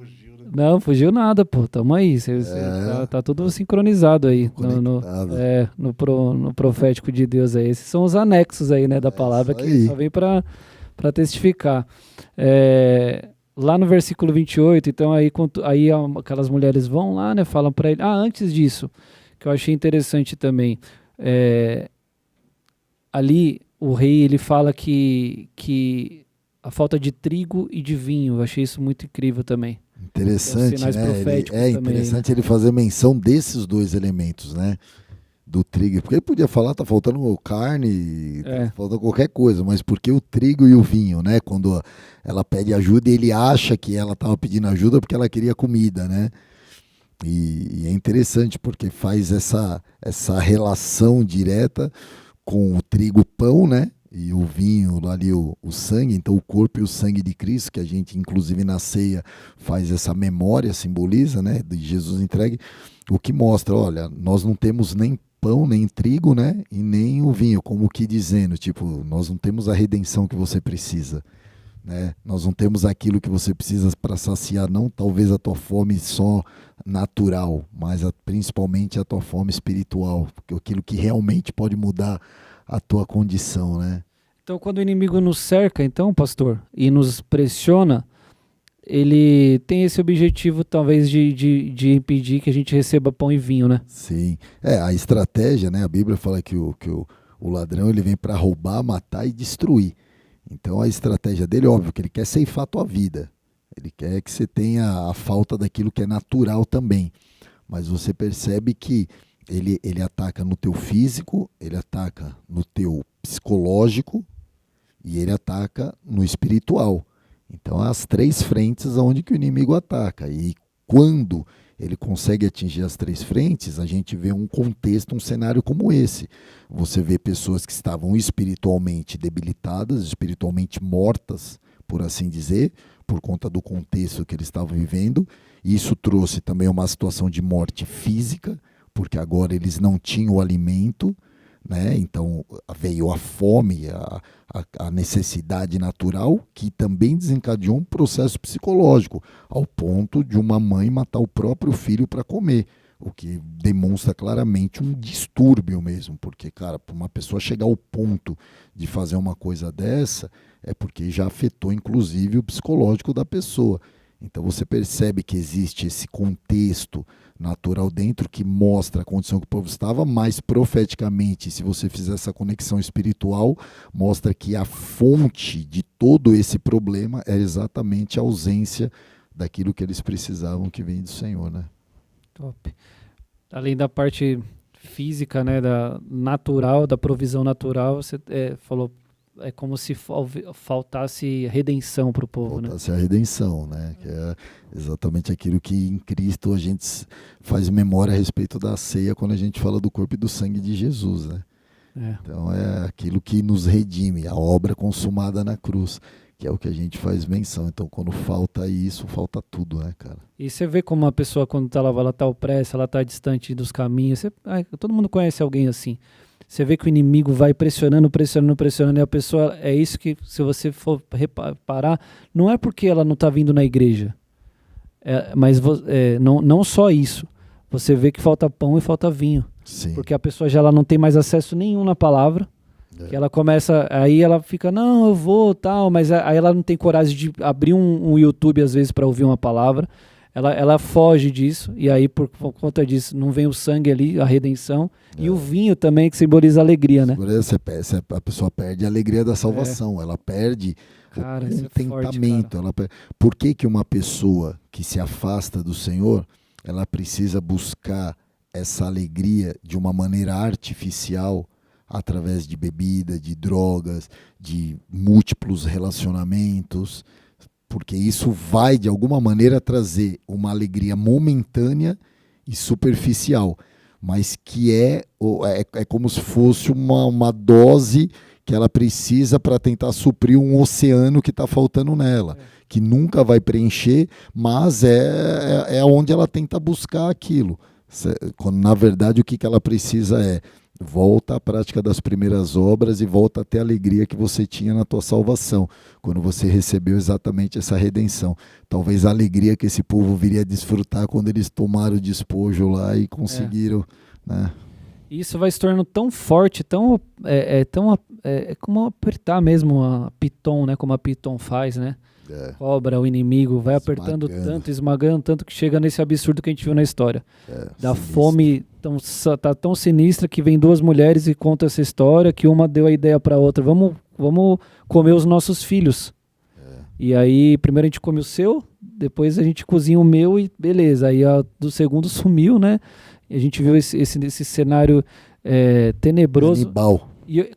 Não, fugiu nada, pô. Tamo aí. Tá tudo sincronizado aí. No profético de Deus aí. Esses são os anexos aí, né, da palavra que só vem para testificar. Lá no versículo 28, então aí aquelas mulheres vão lá, né, falam para ele. Antes disso, que eu achei interessante também. Ali o rei ele fala que a falta de trigo e de vinho, eu achei isso muito incrível também. Interessante, né? Interessante ele fazer menção desses 2 elementos, né? Do trigo, porque ele podia falar, tá faltando carne, tá faltando qualquer coisa, mas porque o trigo e o vinho, né? Quando ela pede ajuda, ele acha que ela estava pedindo ajuda porque ela queria comida, né? E é interessante porque faz essa relação direta com o trigo pão, né? E o vinho, ali o sangue, então o corpo e o sangue de Cristo, que a gente inclusive na ceia faz essa memória, simboliza, né? De Jesus entregue, o que mostra, olha, nós não temos nem pão, nem trigo, né? E nem o vinho, como que dizendo, tipo, nós não temos a redenção que você precisa. Né? Nós não temos aquilo que você precisa para saciar, não talvez a tua fome só natural, mas principalmente a tua fome espiritual, porque aquilo que realmente pode mudar a tua condição, né? Então, quando o inimigo nos cerca, então, pastor, e nos pressiona, ele tem esse objetivo, talvez, de impedir que a gente receba pão e vinho, né? Sim. A estratégia, né? A Bíblia fala que o ladrão ele vem para roubar, matar e destruir. Então a estratégia dele, óbvio, que ele quer ceifar a tua vida. Ele quer que você tenha a falta daquilo que é natural também. Mas você percebe que ele ataca no teu físico, ele ataca no teu psicológico e ele ataca no espiritual. Então, as 3 frentes onde que o inimigo ataca. E quando ele consegue atingir as 3 frentes, a gente vê um contexto, um cenário como esse. Você vê pessoas que estavam espiritualmente debilitadas, espiritualmente mortas, por assim dizer, por conta do contexto que eles estavam vivendo. Isso trouxe também uma situação de morte física, porque agora eles não tinham o alimento, né? Então veio a fome, a necessidade natural, que também desencadeou um processo psicológico, ao ponto de uma mãe matar o próprio filho para comer, o que demonstra claramente um distúrbio mesmo, porque, cara, para uma pessoa chegar ao ponto de fazer uma coisa dessa, é porque já afetou inclusive o psicológico da pessoa. Então você percebe que existe esse contexto natural dentro que mostra a condição que o povo estava, mas profeticamente, se você fizer essa conexão espiritual, mostra que a fonte de todo esse problema é exatamente a ausência daquilo que eles precisavam que vem do Senhor, né? Top. Além da parte física, né, da natural, da provisão natural, você falou, é como se faltasse redenção para o povo, né? Faltasse a redenção, né? Que é exatamente aquilo que em Cristo a gente faz memória a respeito da ceia quando a gente fala do corpo e do sangue de Jesus, né? Então é aquilo que nos redime, a obra consumada na cruz, que é o que a gente faz menção. Então quando falta isso, falta tudo, né, cara? E você vê como uma pessoa, quando ela tá opressa, ela tá distante dos caminhos, todo mundo conhece alguém assim. Você vê que o inimigo vai pressionando, e a pessoa, é isso que, se você for reparar, não é porque ela não está vindo na igreja, mas não só isso, você vê que falta pão e falta vinho. Sim. Porque a pessoa já ela não tem mais acesso nenhum na palavra, que ela começa, aí ela fica, não, eu vou, tal, mas aí ela não tem coragem de abrir um YouTube às vezes para ouvir uma palavra. Ela foge disso, e aí por conta disso não vem o sangue ali, a redenção, e o vinho também, que simboliza a alegria, né? A pessoa perde a alegria da salvação, ela perde o contentamento. Por que uma pessoa que se afasta do Senhor, ela precisa buscar essa alegria de uma maneira artificial, através de bebida, de drogas, de múltiplos relacionamentos? Porque isso vai, de alguma maneira, trazer uma alegria momentânea e superficial, mas que é como se fosse uma dose que ela precisa para tentar suprir um oceano que está faltando nela, que nunca vai preencher, mas é onde ela tenta buscar aquilo. Quando, na verdade, o que ela precisa volta à prática das primeiras obras e volta a ter a alegria que você tinha na tua salvação, quando você recebeu exatamente essa redenção. Talvez a alegria que esse povo viria a desfrutar quando eles tomaram o despojo lá e conseguiram, né? Isso vai se tornando tão forte, como apertar mesmo a Piton, né? Como a Piton faz, né? Cobra o inimigo, vai apertando tanto, esmagando tanto, que chega nesse absurdo que a gente viu na história. Da sinistro. Fome tá tão sinistra que vem 2 mulheres e conta essa história, que uma deu a ideia para outra, vamos comer os nossos filhos. E aí primeiro a gente come o seu, depois a gente cozinha o meu e beleza. Aí a do segundo sumiu, né? E a gente viu esse cenário tenebroso.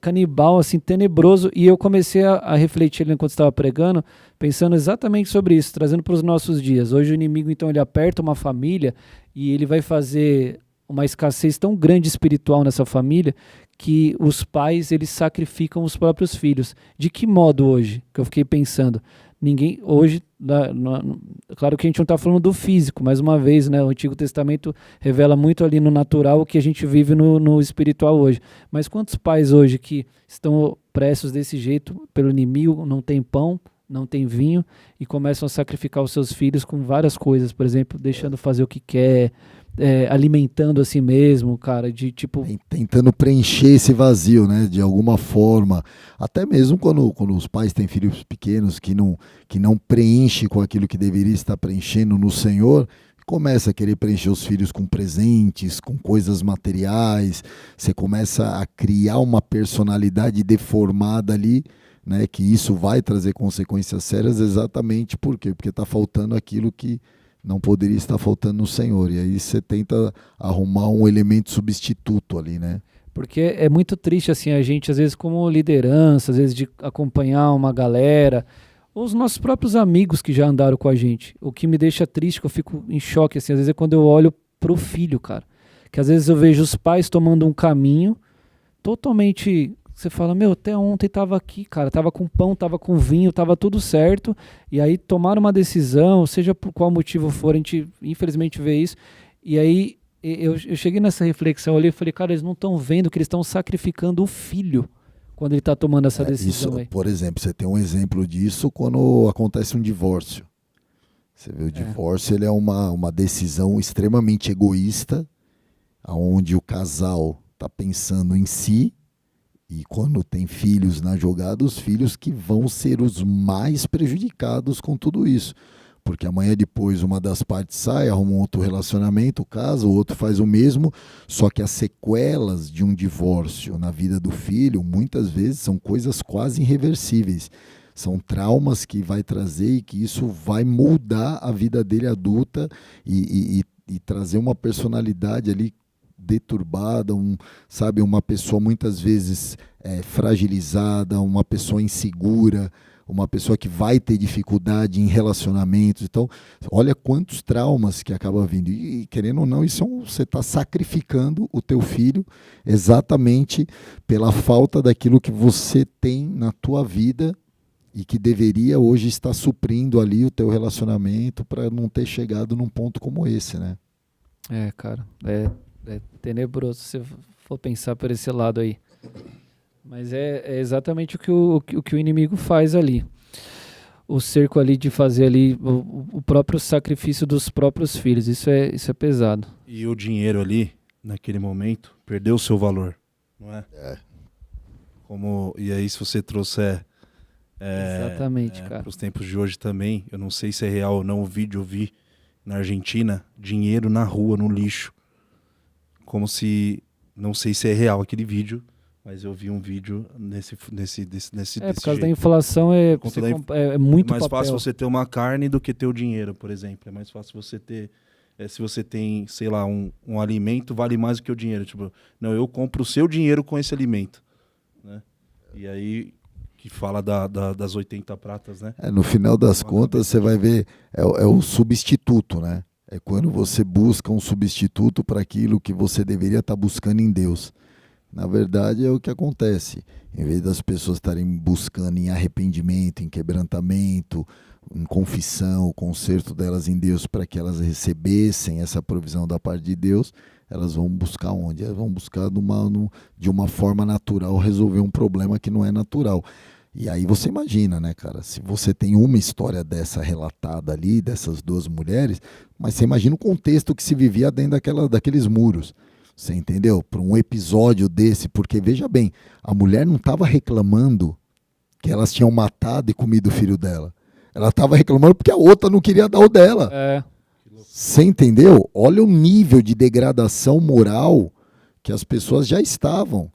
Canibal, assim, tenebroso, e eu comecei a refletir ali enquanto estava pregando, pensando exatamente sobre isso, trazendo para os nossos dias. Hoje o inimigo, então, ele aperta uma família e ele vai fazer uma escassez tão grande espiritual nessa família que os pais, eles sacrificam os próprios filhos. De que modo hoje? Que eu fiquei pensando. Hoje, claro que a gente não está falando do físico, mais uma vez, né, o Antigo Testamento revela muito ali no natural o que a gente vive no espiritual hoje. Mas quantos pais hoje que estão opressos desse jeito pelo inimigo, não tem pão, não tem vinho, e começam a sacrificar os seus filhos com várias coisas, por exemplo, deixando fazer o que quer, alimentando a si mesmo, cara, de tipo... Tentando preencher esse vazio, né, de alguma forma, até mesmo quando os pais têm filhos pequenos que não preenche com aquilo que deveria estar preenchendo no Senhor, começa a querer preencher os filhos com presentes, com coisas materiais, você começa a criar uma personalidade deformada ali, né, que isso vai trazer consequências sérias, exatamente por quê? Porque está faltando aquilo que não poderia estar faltando no Senhor. E aí você tenta arrumar um elemento substituto ali, né? Porque é muito triste, assim, a gente, às vezes, como liderança, às vezes de acompanhar uma galera, ou os nossos próprios amigos que já andaram com a gente. O que me deixa triste, que eu fico em choque, assim, às vezes é quando eu olho pro filho, cara. Que às vezes eu vejo os pais tomando um caminho totalmente... Você fala, meu, até ontem tava aqui, cara, tava com pão, tava com vinho, tava tudo certo, e aí tomaram uma decisão, seja por qual motivo for, a gente infelizmente vê isso, e aí eu cheguei nessa reflexão ali e falei, cara, eles não estão vendo que eles estão sacrificando o filho quando ele tá tomando essa decisão isso, aí. por exemplo, você tem um exemplo disso quando acontece um divórcio. Você vê, o divórcio ele é uma decisão extremamente egoísta, onde o casal tá pensando em si. E quando tem filhos na jogada, os filhos que vão ser os mais prejudicados com tudo isso. Porque amanhã depois uma das partes sai, arruma um outro relacionamento, casa, o outro faz o mesmo, só que as sequelas de um divórcio na vida do filho, muitas vezes são coisas quase irreversíveis. São traumas que vai trazer e que isso vai moldar a vida dele adulta e trazer uma personalidade ali deturbada, sabe, uma pessoa muitas vezes fragilizada, uma pessoa insegura, uma pessoa que vai ter dificuldade em relacionamentos. Então, olha quantos traumas que acaba vindo. E querendo ou não, você está sacrificando o teu filho exatamente pela falta daquilo que você tem na tua vida e que deveria hoje estar suprindo ali o teu relacionamento para não ter chegado num ponto como esse, né? Cara, é tenebroso se for pensar por esse lado aí. Mas é exatamente o que o inimigo faz ali. O cerco ali de fazer ali o próprio sacrifício dos próprios filhos. Isso é pesado. E o dinheiro ali, naquele momento, perdeu o seu valor, não é? E aí se você trouxer exatamente, cara, para os tempos de hoje também, eu não sei se é real ou não, o vídeo eu vi na Argentina, dinheiro na rua, no lixo. Como se, não sei se é real aquele vídeo, mas eu vi um vídeo desse por causa jeito. da inflação é muito É mais papel. fácil você ter uma carne do que ter o dinheiro, por exemplo. É mais fácil você ter, se você tem, sei lá, um alimento, vale mais do que o dinheiro. Tipo, não, eu compro o seu dinheiro com esse alimento, né? E aí, que fala das 80 pratas, né? No final das contas, você vai ver, é o substituto, né? É quando você busca um substituto para aquilo que você deveria estar buscando em Deus. Na verdade, é o que acontece. Em vez das pessoas estarem buscando em arrependimento, em quebrantamento, em confissão, o conserto delas em Deus para que elas recebessem essa provisão da parte de Deus, elas vão buscar onde? Elas vão buscar de uma forma natural resolver um problema que não é natural. E aí você imagina, né, cara, se você tem uma história dessa relatada ali, dessas duas mulheres, mas você imagina o contexto que se vivia dentro daqueles muros, você entendeu? Para um episódio desse, porque veja bem, a mulher não estava reclamando que elas tinham matado e comido o filho dela. Ela estava reclamando porque a outra não queria dar o dela. Você entendeu? Olha o nível de degradação moral que as pessoas já estavam.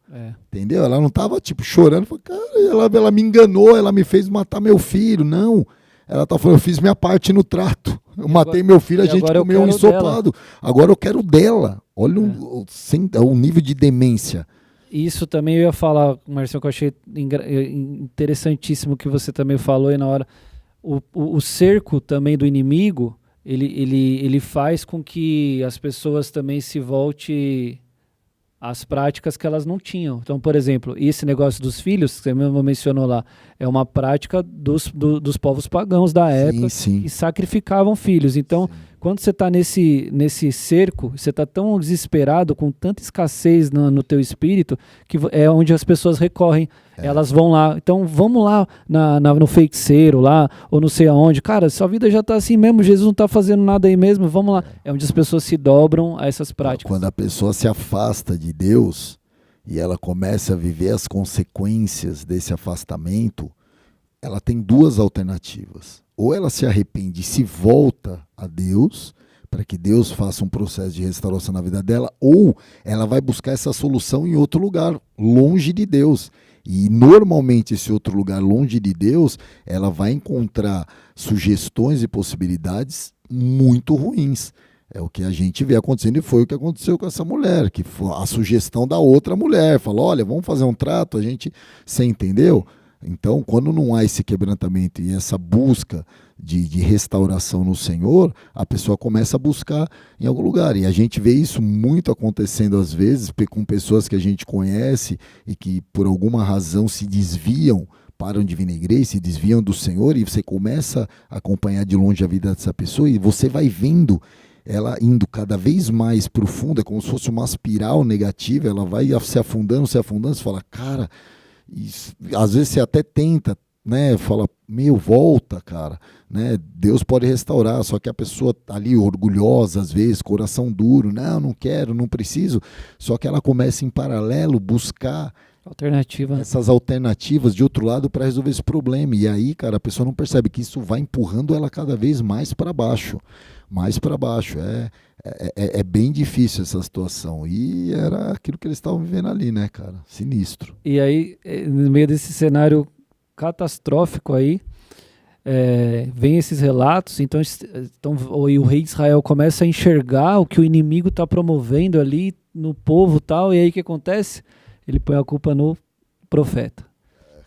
Entendeu? Ela não estava tipo chorando, falando, cara, ela me enganou, ela me fez matar meu filho. Não. Ela tá falando, eu fiz minha parte no trato. Eu matei meu filho, a gente comeu um ensopado. Agora eu quero dela. Olha o nível de demência. Isso também eu ia falar, Marcelo, que eu achei interessantíssimo que você também falou aí na hora. O cerco também do inimigo, ele faz com que as pessoas também se voltem às práticas que elas não tinham. Então, por exemplo, esse negócio dos filhos, que você mesmo mencionou lá, é uma prática dos povos pagãos da época, que sacrificavam filhos. Então, quando você está nesse cerco, você está tão desesperado, com tanta escassez no teu espírito, que é onde as pessoas recorrem. Elas vão lá. Então, vamos lá no feiticeiro lá, ou não sei aonde. Cara, sua vida já está assim mesmo, Jesus não está fazendo nada aí mesmo, vamos lá. É onde as pessoas se dobram a essas práticas. Quando a pessoa se afasta de Deus e ela começa a viver as consequências desse afastamento, ela tem duas alternativas. Ou ela se arrepende e se volta a Deus, para que Deus faça um processo de restauração na vida dela, ou ela vai buscar essa solução em outro lugar, longe de Deus. E normalmente esse outro lugar longe de Deus, ela vai encontrar sugestões e possibilidades muito ruins. É o que a gente vê acontecendo e foi o que aconteceu com essa mulher, que foi a sugestão da outra mulher. Falou, olha, vamos fazer um trato, você entendeu? Então, quando não há esse quebrantamento e essa busca de restauração no Senhor, a pessoa começa a buscar em algum lugar. E a gente vê isso muito acontecendo às vezes com pessoas que a gente conhece e que por alguma razão se desviam, param de vir na igreja, se desviam do Senhor, e você começa a acompanhar de longe a vida dessa pessoa e você vai vendo ela indo cada vez mais profunda, como se fosse uma espiral negativa, ela vai se afundando, você fala, cara, isso, às vezes você até tenta, né, fala, volta, cara, né, Deus pode restaurar, só que a pessoa tá ali orgulhosa, às vezes, coração duro, não quero, não preciso, só que ela começa em paralelo buscar essas alternativas de outro lado para resolver esse problema, e aí, cara, a pessoa não percebe que isso vai empurrando ela cada vez mais para baixo, é bem difícil essa situação, e era aquilo que eles estavam vivendo ali, né, cara, sinistro. E aí, no meio desse cenário catastrófico aí, vem esses relatos, então o rei de Israel começa a enxergar o que o inimigo está promovendo ali no povo e tal, e aí o que acontece? Ele põe a culpa no profeta.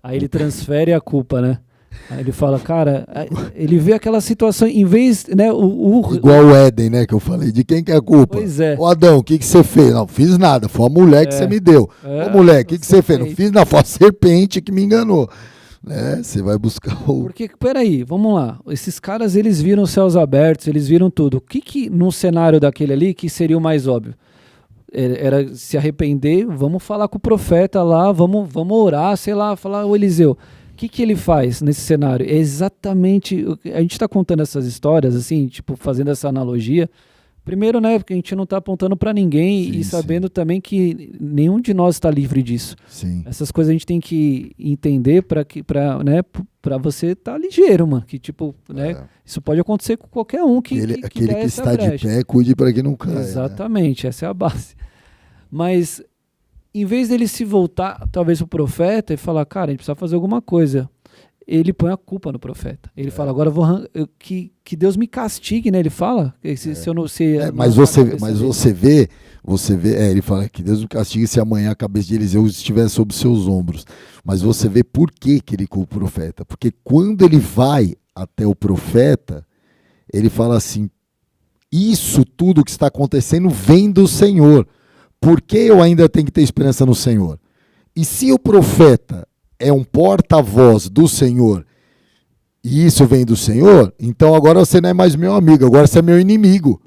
Aí ele transfere a culpa, né? Aí ele fala, cara, ele vê aquela situação, em vez, né, igual o Éden, né, que eu falei, de quem que é a culpa? Pois é. Ô Adão, o que você fez? Não, fiz nada, foi a mulher que você me deu. Ô mulher, o que você fez? Não fiz nada, foi a serpente que me enganou. Você vai buscar o... Porque, peraí, vamos lá, esses caras, eles viram os céus abertos, eles viram tudo. O que num cenário daquele ali, que seria o mais óbvio? Era se arrepender, vamos falar com o profeta lá, vamos orar, sei lá, falar, o Eliseu, o que ele faz nesse cenário? É exatamente, a gente está contando essas histórias, assim, tipo, fazendo essa analogia, primeiro, né, porque a gente não está apontando para ninguém e sabendo também que nenhum de nós está livre disso. Sim. Essas coisas a gente tem que entender para você estar ligeiro, mano, que tipo, né, isso pode acontecer com qualquer um aquele que está de pé, cuide para que não caia. Exatamente, essa é a base. Mas em vez dele se voltar, talvez, o profeta e falar, cara, a gente precisa fazer alguma coisa, ele põe a culpa no profeta. Ele fala, agora que Deus me castigue, né? Ele fala, se eu não sei... Mas você vê, ele fala que Deus me castigue se amanhã a cabeça de Eliseu estiver sobre seus ombros. Mas você vê por que ele culpa o profeta. Porque quando ele vai até o profeta, ele fala assim, isso tudo que está acontecendo vem do Senhor. Por que eu ainda tenho que ter esperança no Senhor? E se o profeta é um porta-voz do Senhor, e isso vem do Senhor, então agora você não é mais meu amigo, agora você é meu inimigo.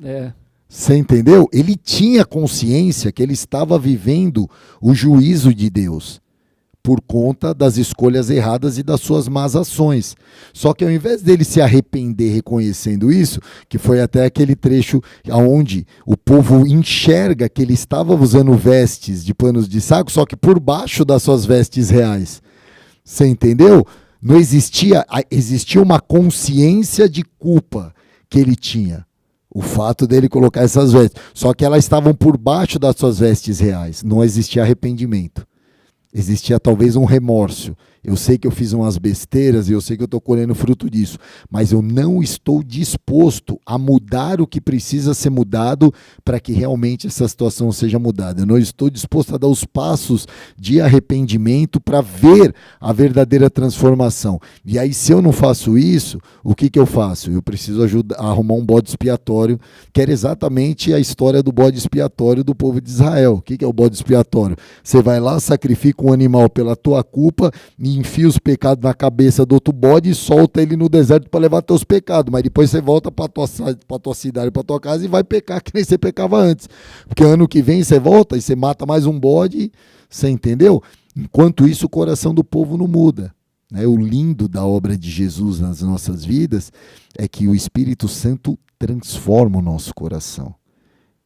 Você entendeu? Ele tinha consciência que ele estava vivendo o juízo de Deus por conta das escolhas erradas e das suas más ações. Só que ao invés dele se arrepender reconhecendo isso, que foi até aquele trecho onde o povo enxerga que ele estava usando vestes de panos de saco, só que por baixo das suas vestes reais. Você entendeu? Não existia uma consciência de culpa que ele tinha. O fato dele colocar essas vestes. Só que elas estavam por baixo das suas vestes reais. Não existia arrependimento. Existia talvez um remorso. Eu sei que eu fiz umas besteiras e eu sei que eu estou colhendo fruto disso, mas eu não estou disposto a mudar o que precisa ser mudado para que realmente essa situação seja mudada. Eu não estou disposto a dar os passos de arrependimento para ver a verdadeira transformação. E aí, se eu não faço isso, o que eu faço? Eu preciso arrumar um bode expiatório, que era exatamente a história do bode expiatório do povo de Israel. O que é o bode expiatório? Você vai lá, sacrifica um animal pela tua culpa e enfia os pecados na cabeça do outro bode e solta ele no deserto para levar teus pecados, mas depois você volta para tua cidade, para tua casa e vai pecar que nem você pecava antes, porque ano que vem você volta e você mata mais um bode, você entendeu? Enquanto isso o coração do povo não muda, né? O lindo da obra de Jesus nas nossas vidas é que o Espírito Santo transforma o nosso coração,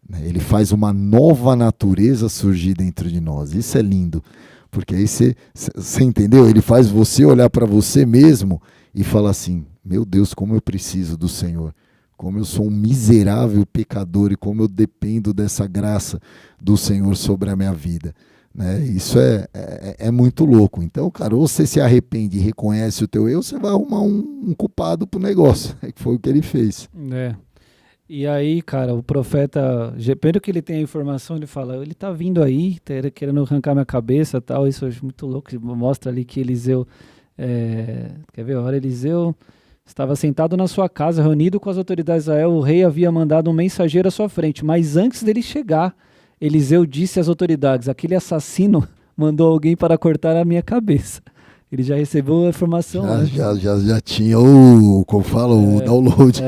né? Ele faz uma nova natureza surgir dentro de nós, isso é lindo. Porque aí você entendeu? Ele faz você olhar para você mesmo e falar assim, meu Deus, como eu preciso do Senhor. Como eu sou um miserável pecador e como eu dependo dessa graça do Senhor sobre a minha vida. Né? Isso é muito louco. Então, cara, ou você se arrepende e reconhece o teu erro, você vai arrumar um culpado pro negócio, que foi o que ele fez. É. E aí, cara, o profeta, primeiro que ele tem a informação, ele fala, ele tá vindo aí, querendo arrancar minha cabeça e tal, isso eu acho muito louco, mostra ali que Eliseu, quer ver, olha, Eliseu estava sentado na sua casa, reunido com as autoridades de Israel, o rei havia mandado um mensageiro à sua frente, mas antes dele chegar, Eliseu disse às autoridades, aquele assassino mandou alguém para cortar a minha cabeça. Ele já recebeu a informação antes. Já tinha o download.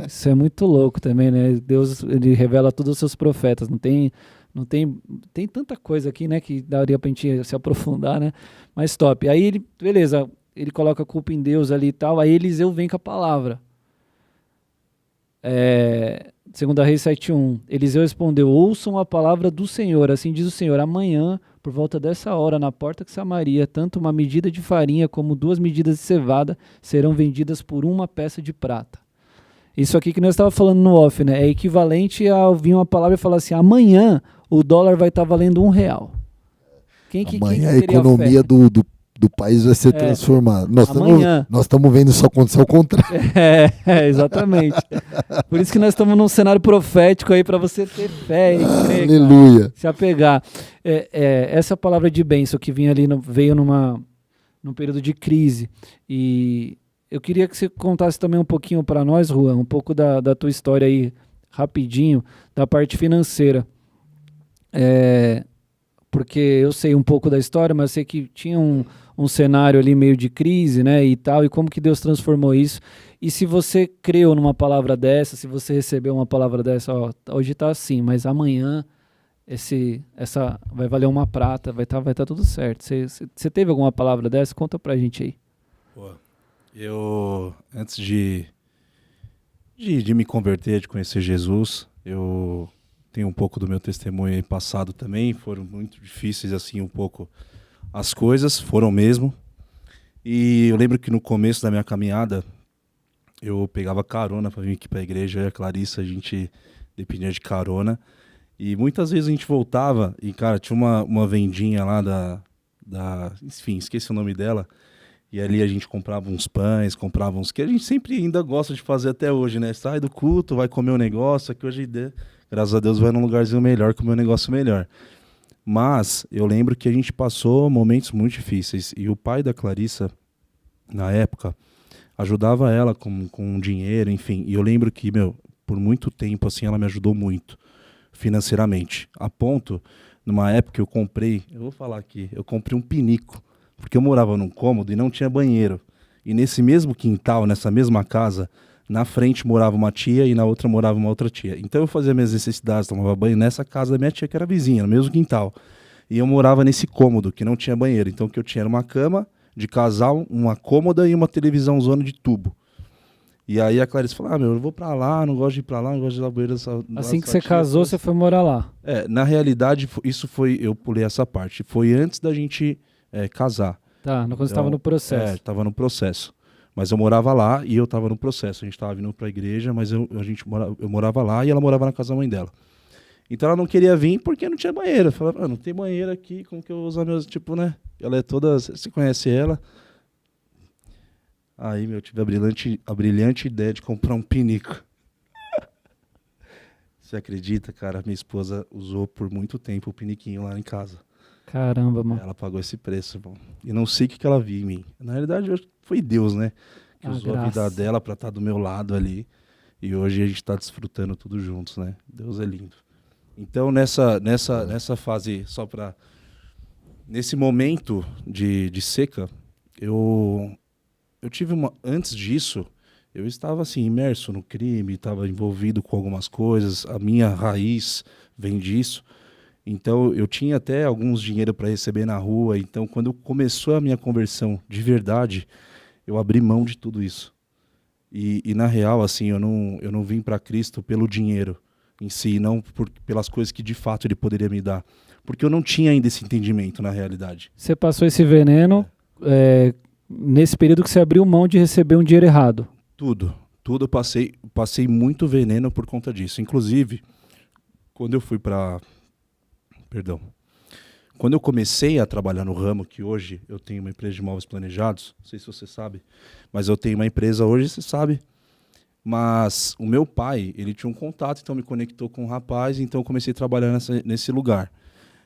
Isso é muito louco também, né? Deus, ele revela tudo aos seus profetas. Tem tanta coisa aqui, né, que daria pra gente se aprofundar, né? Mas top. Aí ele, beleza, ele coloca a culpa em Deus ali e tal, aí Eliseu vem com a palavra. 2 Reis 7:1. Eliseu respondeu, ouçam a palavra do Senhor, assim diz o Senhor, amanhã, por volta dessa hora, na porta de Samaria, tanto uma medida de farinha como 2 medidas de cevada serão vendidas por 1 peça de prata. Isso aqui que nós estávamos falando no off, né? É equivalente a ouvir uma palavra e falar assim, amanhã o dólar vai estar valendo R$1. Amanhã a economia do país vai ser transformada. Nós estamos vendo isso acontecer ao contrário. Exatamente. Por isso que nós estamos num cenário profético aí para você ter fé e crer, aleluia. Se apegar. Essa palavra de bênção que veio num período de crise. E eu queria que você contasse também um pouquinho para nós, Juan, um pouco da tua história aí, rapidinho, da parte financeira. Porque eu sei um pouco da história, mas eu sei que tinha um cenário ali meio de crise, né, e tal, e como que Deus transformou isso. E se você creu numa palavra dessa, se você recebeu uma palavra dessa, ó, hoje tá assim, mas amanhã essa vai valer 1 prata, vai tá tudo certo. Você teve alguma palavra dessa? Conta pra gente aí. Pô, eu, antes de me converter, de conhecer Jesus, eu tenho um pouco do meu testemunho aí passado também, foram muito difíceis assim um pouco as coisas, foram mesmo. E eu lembro que no começo da minha caminhada, eu pegava carona para vir aqui para a igreja, eu e a Clarissa, a gente dependia de carona. E muitas vezes a gente voltava e, cara, tinha uma vendinha lá enfim, esqueci o nome dela. E ali a gente comprava uns pães, comprava uns que a gente sempre ainda gosta de fazer até hoje, né? Sai do culto, vai comer um negócio, aqui hoje, graças a Deus, vai num lugarzinho melhor, comer um negócio melhor. Mas eu lembro que a gente passou momentos muito difíceis. E o pai da Clarissa, na época, ajudava ela com dinheiro, enfim. E eu lembro que, por muito tempo, assim, ela me ajudou muito financeiramente. A ponto, numa época eu comprei um pinico. Porque eu morava num cômodo e não tinha banheiro. E nesse mesmo quintal, nessa mesma casa, na frente morava uma tia e na outra morava uma outra tia. Então eu fazia minhas necessidades, tomava banho nessa casa da minha tia, que era vizinha, no mesmo quintal. E eu morava nesse cômodo, que não tinha banheiro. Então o que eu tinha era uma cama de casal, uma cômoda e uma televisãozona de tubo. E aí a Clarice falou, eu vou pra lá, não gosto de ir pra lá, não gosto de ir lá banheiro dessa... Assim que você casou, você foi morar lá? Na realidade, eu pulei essa parte. Foi antes da gente casar. Tá, quando você estava no processo. Estava no processo. Mas eu morava lá e eu estava no processo. A gente estava vindo para a igreja, mas eu morava lá e ela morava na casa da mãe dela. Então ela não queria vir porque não tinha banheiro. Eu falava, não tem banheiro aqui, como que eu vou usar meus... Tipo, né? Ela é toda... Você conhece ela? Aí, eu tive a brilhante ideia de comprar um pinico. Você acredita, cara? Minha esposa usou por muito tempo o piniquinho lá em casa. Caramba, mano. Ela pagou esse preço, irmão. E não sei o que ela viu em mim. Na realidade, foi Deus, né? Que usou a vida dela pra estar do meu lado ali. E hoje a gente tá desfrutando tudo juntos, né? Deus é lindo. Então, nessa fase, nesse momento de seca, eu tive antes disso, eu estava assim, imerso no crime, estava envolvido com algumas coisas, a minha raiz vem disso. Então, eu tinha até alguns dinheiro para receber na rua. Então, quando começou a minha conversão de verdade, eu abri mão de tudo isso. E na real, assim, eu não vim para Cristo pelo dinheiro em si, não pelas coisas que de fato Ele poderia me dar. Porque eu não tinha ainda esse entendimento na realidade. Você passou esse veneno nesse período que você abriu mão de receber um dinheiro errado? Tudo eu passei muito veneno por conta disso. Inclusive, quando eu fui para... quando eu comecei a trabalhar no ramo, que hoje eu tenho uma empresa de móveis planejados, não sei se você sabe, mas eu tenho uma empresa hoje, você sabe. Mas o meu pai, ele tinha um contato, então me conectou com um rapaz, então eu comecei a trabalhar nesse lugar.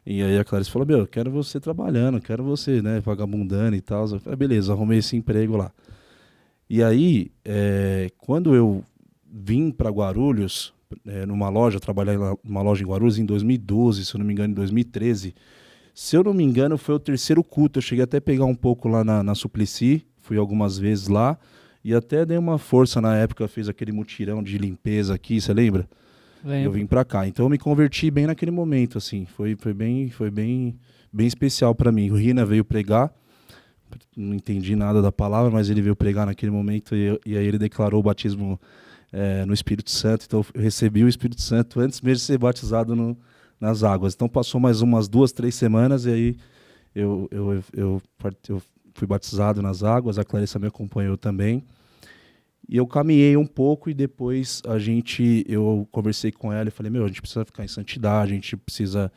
E aí a Clarice falou, eu quero você trabalhando, quero você, né, vagabundando e tal. Eu falei, beleza, arrumei esse emprego lá. E aí, quando eu vim para Guarulhos, numa loja, trabalhei numa loja em Guarulhos em 2012, se eu não me engano, em 2013. Se eu não me engano, foi o terceiro culto. Eu cheguei até a pegar um pouco lá na Suplicy, fui algumas vezes lá, e até dei uma força na época, fiz aquele mutirão de limpeza aqui, você lembra? Eu vim para cá. Então eu me converti bem naquele momento, assim. Foi bem especial para mim. O Rina veio pregar, não entendi nada da palavra, mas ele veio pregar naquele momento e aí ele declarou o batismo no Espírito Santo. Então eu recebi o Espírito Santo antes mesmo de ser batizado nas águas. Então passou mais umas 2, 3 semanas e aí eu fui batizado nas águas. A Clarissa me acompanhou também. E eu caminhei um pouco e depois eu conversei com ela e falei, a gente precisa ficar em santidade, a gente precisa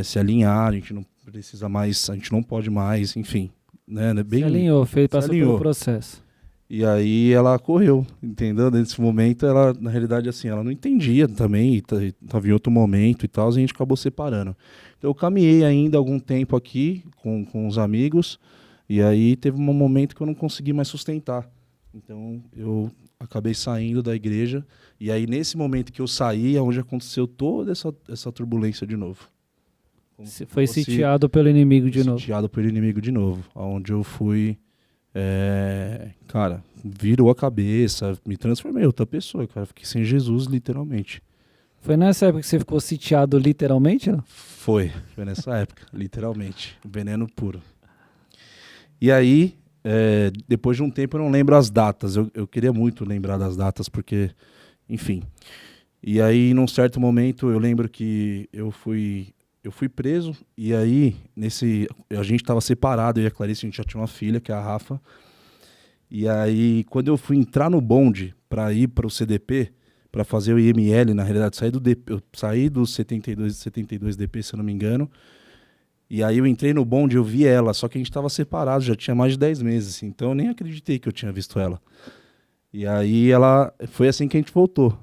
se alinhar, a gente não precisa mais, a gente não pode mais, enfim. Né? Se alinhou, passou pelo processo. E aí ela correu, entendeu? Nesse momento, ela, na realidade, assim, ela não entendia também, estava em outro momento e tal, e a gente acabou separando. Então eu caminhei ainda algum tempo aqui com os amigos, e aí teve um momento que eu não consegui mais sustentar. Então eu acabei saindo da igreja, e aí nesse momento que eu saí é onde aconteceu toda essa turbulência de novo. Foi sitiado pelo inimigo de novo. Sitiado pelo inimigo de novo, onde eu fui... cara, virou a cabeça, me transformei em outra pessoa, cara, fiquei sem Jesus, literalmente. Foi nessa época que você ficou sitiado literalmente, não? Foi nessa época, literalmente, veneno puro. E aí, depois de um tempo eu não lembro as datas, eu queria muito lembrar das datas, porque, enfim. E aí, num certo momento, eu lembro que eu fui preso, e aí, a gente estava separado, eu e a Clarice, a gente já tinha uma filha, que é a Rafa. E aí, quando eu fui entrar no bonde para ir para o CDP, para fazer o IML, na realidade, eu saí do 72 DP, se eu não me engano, e aí eu entrei no bonde, eu vi ela, só que a gente estava separado, já tinha mais de 10 meses, então eu nem acreditei que eu tinha visto ela. E aí, foi assim que a gente voltou.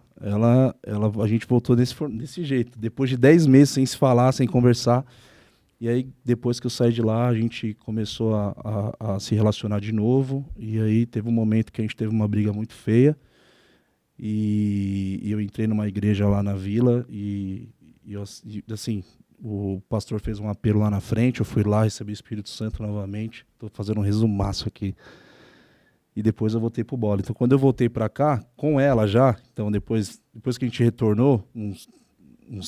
A gente voltou desse jeito, depois de 10 meses sem se falar, sem conversar. E aí, depois que eu saí de lá, a gente começou a se relacionar de novo. E aí teve um momento que a gente teve uma briga muito feia. E eu entrei numa igreja lá na vila e assim, o pastor fez um apelo lá na frente, eu fui lá, recebi o Espírito Santo novamente. Estou fazendo um resumaço aqui. E depois eu voltei pro bola. Então, quando eu voltei para cá, com ela já, então depois que a gente retornou, uns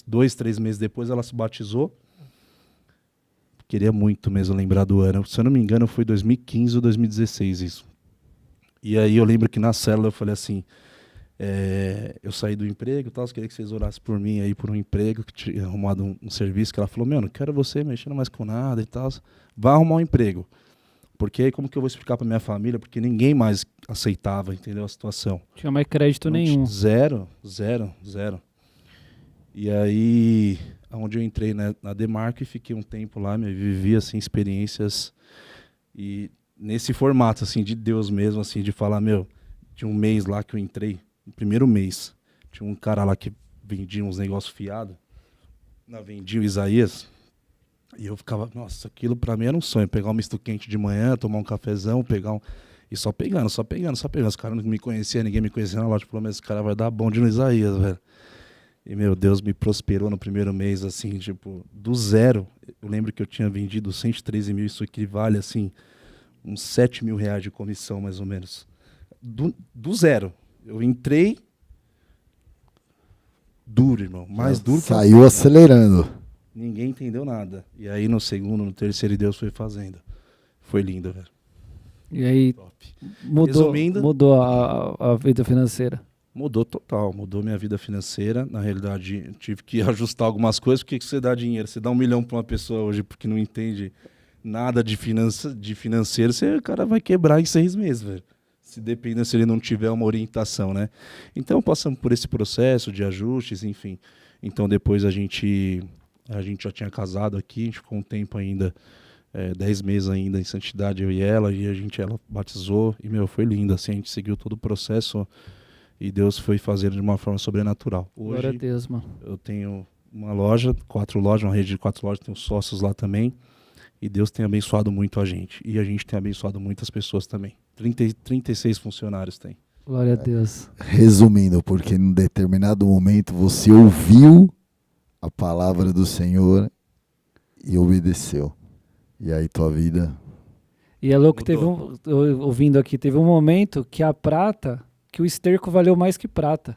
2, 3 meses depois, ela se batizou. Queria muito mesmo lembrar do ano. Se eu não me engano, foi 2015 ou 2016 isso. E aí eu lembro que na célula eu falei assim, eu saí do emprego e tal, queria que vocês orassem por mim aí, por um emprego, que tinha arrumado um serviço, que ela falou, não quero você mexendo mais com nada e tal, vai arrumar um emprego. Porque aí como que eu vou explicar para minha família? Porque ninguém mais aceitava, entendeu, a situação. Tinha mais crédito nenhum. Zero. E aí, onde eu entrei na Demarco e fiquei um tempo lá, vivi assim, experiências e nesse formato assim, de Deus mesmo, assim, de falar, tinha um mês lá que eu entrei, no primeiro mês, tinha um cara lá que vendia uns negócios fiados, vendia o Isaías. E eu ficava, nossa, aquilo pra mim era um sonho, pegar um misto quente de manhã, tomar um cafezão, e só pegando. Os caras não me conheciam, ninguém me conhecia na loja, falou, mas esse cara vai dar bom de no Isaías, velho. E, Deus me prosperou no primeiro mês, assim, tipo, do zero. Eu lembro que eu tinha vendido 113 mil, isso equivale, assim, uns 7 mil reais de comissão, mais ou menos. Do zero. Eu entrei duro, irmão, mais duro que saiu acelerando. Ninguém entendeu nada. E aí no segundo, no terceiro, Deus foi fazendo. Foi lindo, velho. E aí mudou a vida financeira? Mudou total, mudou minha vida financeira. Na realidade, tive que ajustar algumas coisas. Por que você dá dinheiro? Você dá 1 milhão para uma pessoa hoje porque não entende nada de financeiro, o cara vai quebrar em 6 meses, velho. Se depende se ele não tiver uma orientação, né? Então passamos por esse processo de ajustes, enfim. Então depois a gente A gente já tinha casado aqui, a gente ficou um tempo ainda, 10 meses ainda em santidade, eu e ela ela batizou, e, foi lindo, assim, a gente seguiu todo o processo e Deus foi fazendo de uma forma sobrenatural. Glória a Hoje, Deus, mano. eu tenho uma loja, 4 lojas, uma rede de 4 lojas, tenho sócios lá também, e Deus tem abençoado muito a gente, e a gente tem abençoado muitas pessoas também. 36 funcionários tem. Glória a Deus. Resumindo, porque em determinado momento você ouviu a palavra do Senhor e obedeceu. E aí tua vida... E é louco, ouvindo aqui, teve um momento que que o esterco valeu mais que prata.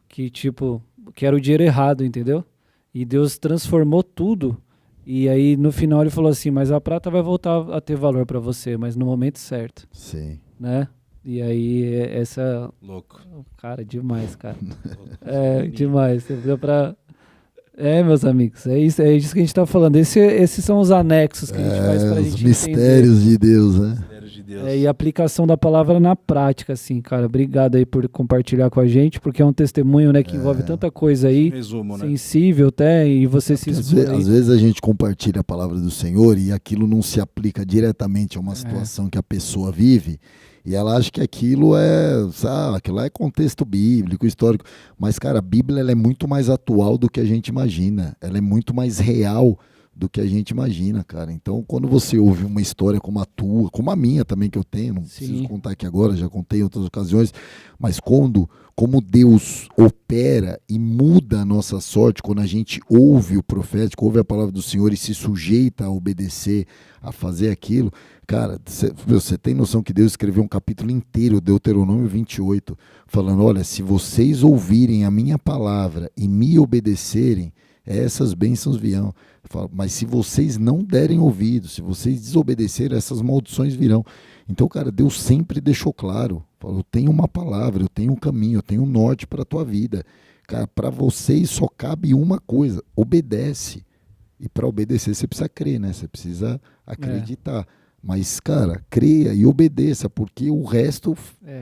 Que tipo, que era o dinheiro errado, entendeu? E Deus transformou tudo. E aí no final ele falou assim, mas a prata vai voltar a ter valor para você, mas no momento certo. Sim. Né? E aí essa... Louco. Cara, demais, cara. Demais. Você deu pra... meus amigos, é isso que a gente tá falando. Esses são os anexos que a gente faz pra gente os mistérios de Deus, né? Mistérios de Deus. E a aplicação da palavra na prática, assim, cara. Obrigado aí por compartilhar com a gente, porque é um testemunho, né, que envolve tanta coisa aí, resumo, né? Sensível até, e você se expõe. Às vezes a gente compartilha a palavra do Senhor e aquilo não se aplica diretamente a uma situação que a pessoa vive, e ela acha que aquilo aquilo é contexto bíblico, histórico. Mas, cara, a Bíblia ela é muito mais atual do que a gente imagina. Ela é muito mais real do que a gente imagina, cara. Então, quando você ouve uma história como a tua, como a minha também que eu tenho, não preciso contar aqui agora, já contei em outras ocasiões, mas como Deus opera e muda a nossa sorte, quando a gente ouve o profético, ouve a palavra do Senhor e se sujeita a obedecer, a fazer aquilo, cara, você tem noção que Deus escreveu um capítulo inteiro, Deuteronômio 28, falando, olha, se vocês ouvirem a minha palavra e me obedecerem, essas bênçãos virão. Mas se vocês não derem ouvido, se vocês desobedecerem, essas maldições virão. Então, cara, Deus sempre deixou claro, falou, eu tenho uma palavra, eu tenho um caminho, eu tenho um norte para a tua vida. Cara, para vocês só cabe uma coisa, obedece. E para obedecer você precisa crer, né? Você precisa acreditar. Mas, cara, creia e obedeça, porque o resto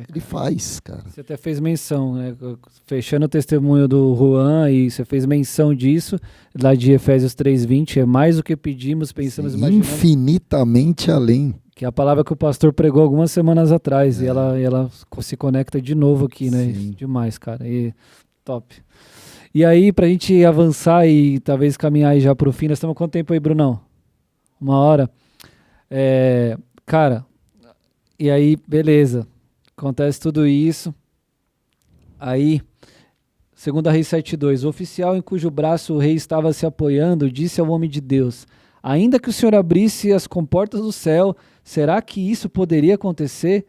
ele faz, cara. Você até fez menção, né? Fechando o testemunho do Juan, e você fez menção disso, lá de Efésios 3:20, é mais do que pedimos, pensamos, imaginamos. Infinitamente além. Que é a palavra que o pastor pregou algumas semanas atrás, e ela se conecta de novo aqui, né? Sim. Demais, cara. E top. E aí, pra gente avançar e talvez caminhar aí já pro fim, nós estamos com quanto tempo aí, Brunão? 1 hora? Cara, e aí, beleza, acontece tudo isso, aí, 2 Reis 7:2, o oficial em cujo braço o rei estava se apoiando disse ao homem de Deus, ainda que o Senhor abrisse as comportas do céu, será que isso poderia acontecer?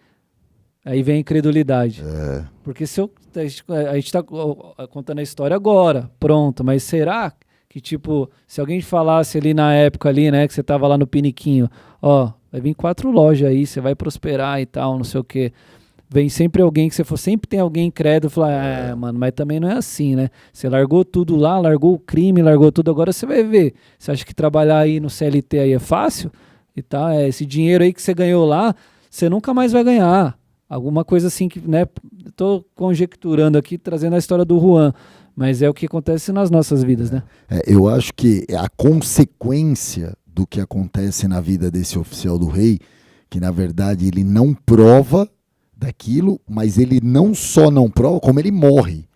Aí vem a incredulidade, porque a gente está contando a história agora, pronto, mas será que tipo, se alguém falasse ali na época ali, né, que você tava lá no piniquinho, ó, vai vir 4 lojas aí, você vai prosperar e tal, não sei o quê. Vem sempre alguém que você for, sempre tem alguém incrédulo, falar, mano, mas também não é assim, né? Você largou tudo lá, largou o crime, largou tudo, agora você vai ver. Você acha que trabalhar aí no CLT aí é fácil? E tá, esse dinheiro aí que você ganhou lá, você nunca mais vai ganhar. Alguma coisa assim que, né, tô conjecturando aqui, trazendo a história do Juan. Mas é o que acontece nas nossas vidas, né? Eu acho que a consequência do que acontece na vida desse oficial do rei, que na verdade ele não prova daquilo, mas ele não só não prova, como ele morre,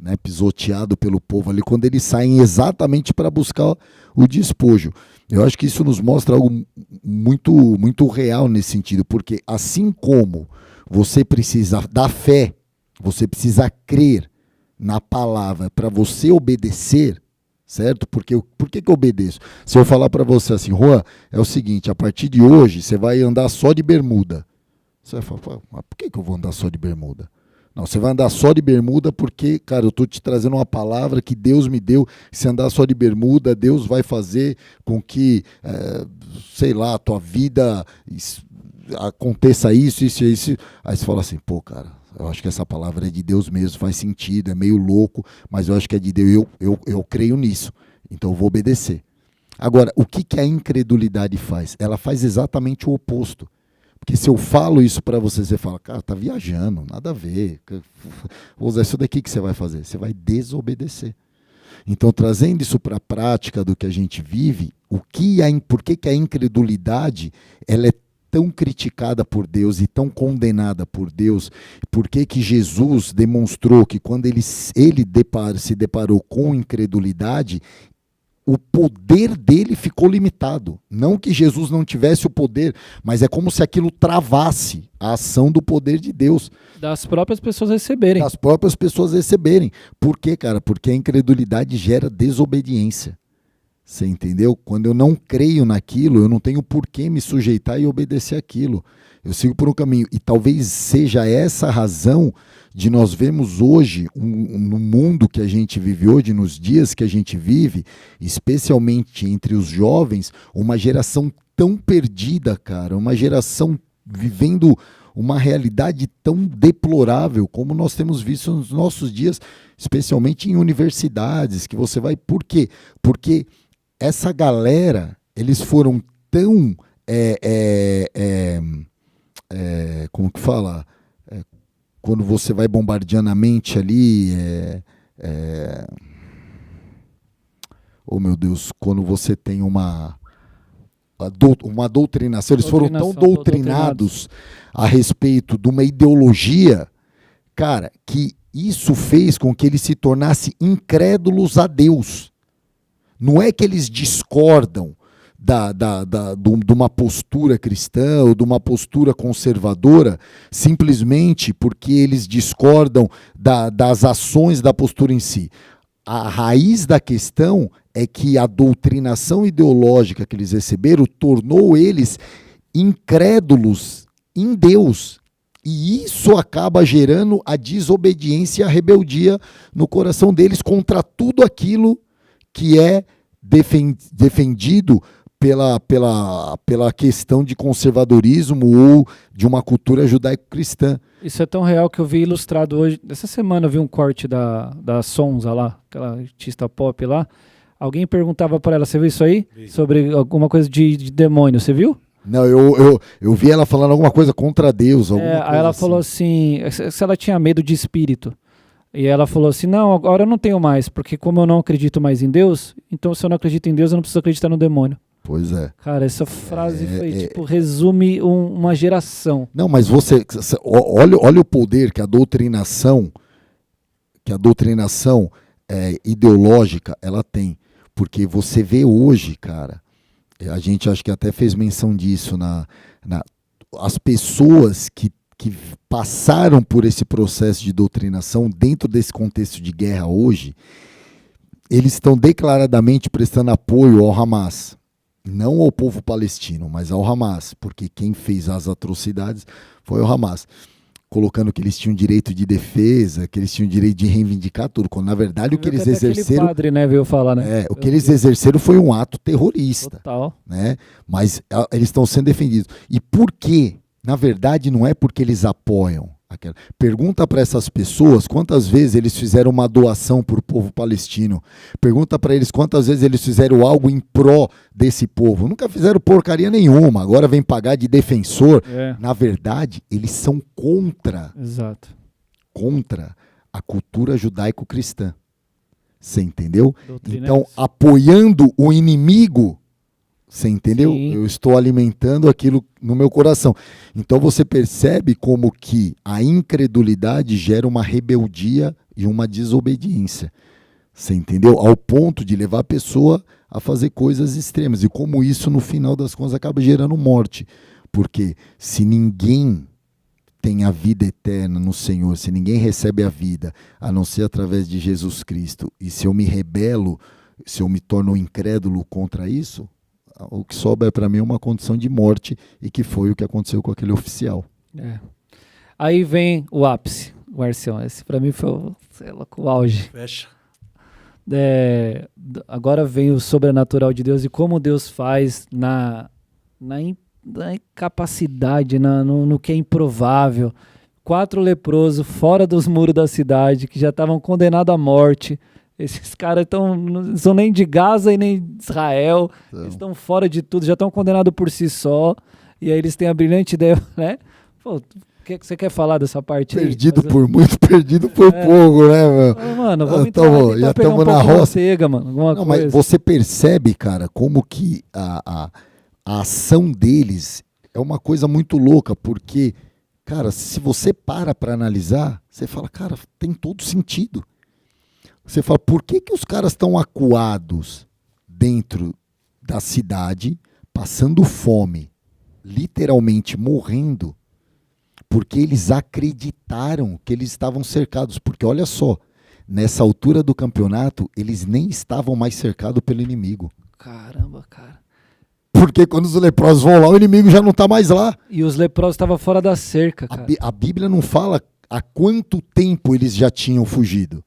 né, pisoteado pelo povo ali, quando eles saem exatamente para buscar o despojo. Eu acho que isso nos mostra algo muito, muito real nesse sentido, porque assim como você precisa da fé, você precisa crer na palavra para você obedecer, certo? Por que eu obedeço? Se eu falar para você assim, Juan, é o seguinte, a partir de hoje você vai andar só de bermuda. Você vai falar, mas por que eu vou andar só de bermuda? Não, você vai andar só de bermuda porque, cara, eu estou te trazendo uma palavra que Deus me deu. Se andar só de bermuda, Deus vai fazer com que, sei lá, a tua vida aconteça isso. Aí você fala assim, pô, cara, eu acho que essa palavra é de Deus mesmo, faz sentido, é meio louco, mas eu acho que é de Deus, eu creio nisso, então eu vou obedecer. Agora, o que a incredulidade faz? Ela faz exatamente o oposto. Porque se eu falo isso para você, você fala, cara, tá viajando, nada a ver. Vou usar isso daqui que você vai fazer. Você vai desobedecer. Então, trazendo isso para a prática do que a gente vive, por que a incredulidade ela é tão criticada por Deus e tão condenada por Deus? Por que Jesus demonstrou que quando ele se deparou com incredulidade, o poder dele ficou limitado? Não que Jesus não tivesse o poder, mas é como se aquilo travasse a ação do poder de Deus. Das próprias pessoas receberem. Das próprias pessoas receberem. Por quê, cara? Porque a incredulidade gera desobediência. Você entendeu? Quando eu não creio naquilo, eu não tenho por que me sujeitar e obedecer aquilo. Eu sigo por um caminho. E talvez seja essa a razão de nós vermos hoje, no mundo que a gente vive hoje, nos dias que a gente vive, especialmente entre os jovens, uma geração tão perdida, cara. Uma geração vivendo uma realidade tão deplorável como nós temos visto nos nossos dias, especialmente em universidades, que você vai... Por quê? Porque essa galera, eles foram tão, como que fala? Quando você vai bombardeando a mente ali, oh meu Deus, quando você tem uma doutrinação, eles foram tão doutrinados a respeito de uma ideologia, cara, que isso fez com que eles se tornassem incrédulos a Deus. Não é que eles discordam de uma postura cristã ou de uma postura conservadora simplesmente porque eles discordam das ações da postura em si. A raiz da questão é que a doutrinação ideológica que eles receberam tornou eles incrédulos em Deus. E isso acaba gerando a desobediência e a rebeldia no coração deles contra tudo aquilo que é defendido pela questão de conservadorismo ou de uma cultura judaico-cristã. Isso é tão real que eu vi ilustrado hoje. Essa semana eu vi um corte da Sonza lá, aquela artista pop lá. Alguém perguntava para ela, você viu isso aí? Sobre alguma coisa de demônio, você viu? Não, eu vi ela falando alguma coisa contra Deus. Alguma coisa aí ela assim. falou assim, se ela tinha medo de espírito. E ela falou assim, não, agora eu não tenho mais, porque como eu não acredito mais em Deus, então se eu não acredito em Deus, eu não preciso acreditar no demônio. Pois é. Cara, essa frase resume uma geração. Não, mas você olha o poder que a doutrinação ideológica ela tem. Porque você vê hoje, cara, a gente acho que até fez menção disso, as pessoas que passaram por esse processo de doutrinação dentro desse contexto de guerra hoje, eles estão declaradamente prestando apoio ao Hamas. Não ao povo palestino, mas ao Hamas, porque quem fez as atrocidades foi o Hamas, colocando que eles tinham direito de defesa, que eles tinham direito de reivindicar tudo, quando na verdade o que eles exerceram... padre, né, veio falar, né? O que eles exerceram foi um ato terrorista. Total. Né? Mas eles estão sendo defendidos. E por quê? Na verdade, não é porque eles apoiam. Pergunta para essas pessoas quantas vezes eles fizeram uma doação para o povo palestino. Pergunta para eles quantas vezes eles fizeram algo em pró desse povo. Nunca fizeram porcaria nenhuma. Agora vem pagar de defensor. Na verdade, eles são contra a cultura judaico-cristã. Você entendeu? Então, apoiando o inimigo... Você entendeu? Sim. Eu estou alimentando aquilo no meu coração. Então você percebe como que a incredulidade gera uma rebeldia e uma desobediência. Você entendeu? Ao ponto de levar a pessoa a fazer coisas extremas. E como isso, no final das contas, acaba gerando morte. Porque se ninguém tem a vida eterna no Senhor, se ninguém recebe a vida, a não ser através de Jesus Cristo, e se eu me rebelo, se eu me torno incrédulo contra isso... O que sobra para mim é uma condição de morte, e que foi o que aconteceu com aquele oficial. Aí vem o ápice, o Marcião. Esse para mim foi o auge. Fecha. Agora vem o sobrenatural de Deus e como Deus faz na incapacidade, no que é improvável. 4 leprosos fora dos muros da cidade, que já estavam condenados à morte. Esses caras não são nem de Gaza e nem de Israel. Então. Eles estão fora de tudo, já estão condenados por si só. E aí eles têm a brilhante ideia, né? Pô, Você quer falar dessa parte aí? Perdido por muito, perdido por pouco, né, meu? Mano, vamos Então, tentar pegar um pouco na de roça. manteiga, mano. Alguma Não, coisa. mas você percebe, cara, como que a ação deles é uma coisa muito louca, porque, cara, se você para analisar, você fala, cara, tem todo sentido. Você fala, por que os caras estão acuados dentro da cidade, passando fome, literalmente morrendo, porque eles acreditaram que eles estavam cercados. Porque olha só, nessa altura do campeonato, eles nem estavam mais cercados pelo inimigo. Caramba, cara. Porque quando os leprosos vão lá, o inimigo já não está mais lá. E os leprosos estavam fora da cerca, cara. A Bíblia não fala há quanto tempo eles já tinham fugido.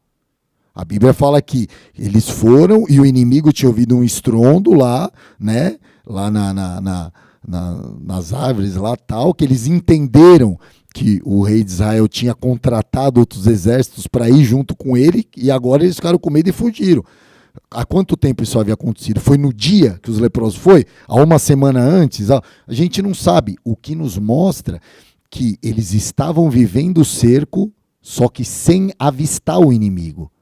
A Bíblia fala que eles foram e o inimigo tinha ouvido um estrondo lá, né? Lá nas árvores lá tal, que eles entenderam que o rei de Israel tinha contratado outros exércitos para ir junto com ele e agora eles ficaram com medo e fugiram. Há quanto tempo isso havia acontecido? Foi no dia que os leprosos foi? Há uma semana antes? A gente não sabe. O que nos mostra que eles estavam vivendo o cerco, só que sem avistar o inimigo.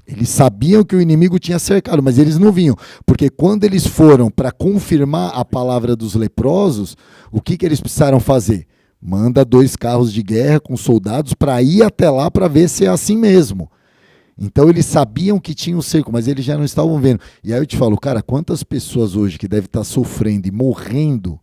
Eles sabiam que o inimigo tinha cercado, mas eles não vinham. Porque quando eles foram para confirmar a palavra dos leprosos, o que eles precisaram fazer? Manda 2 carros de guerra com soldados para ir até lá para ver se é assim mesmo. Então eles sabiam que tinha um cerco, mas eles já não estavam vendo. E aí eu te falo, cara, quantas pessoas hoje que devem estar sofrendo e morrendo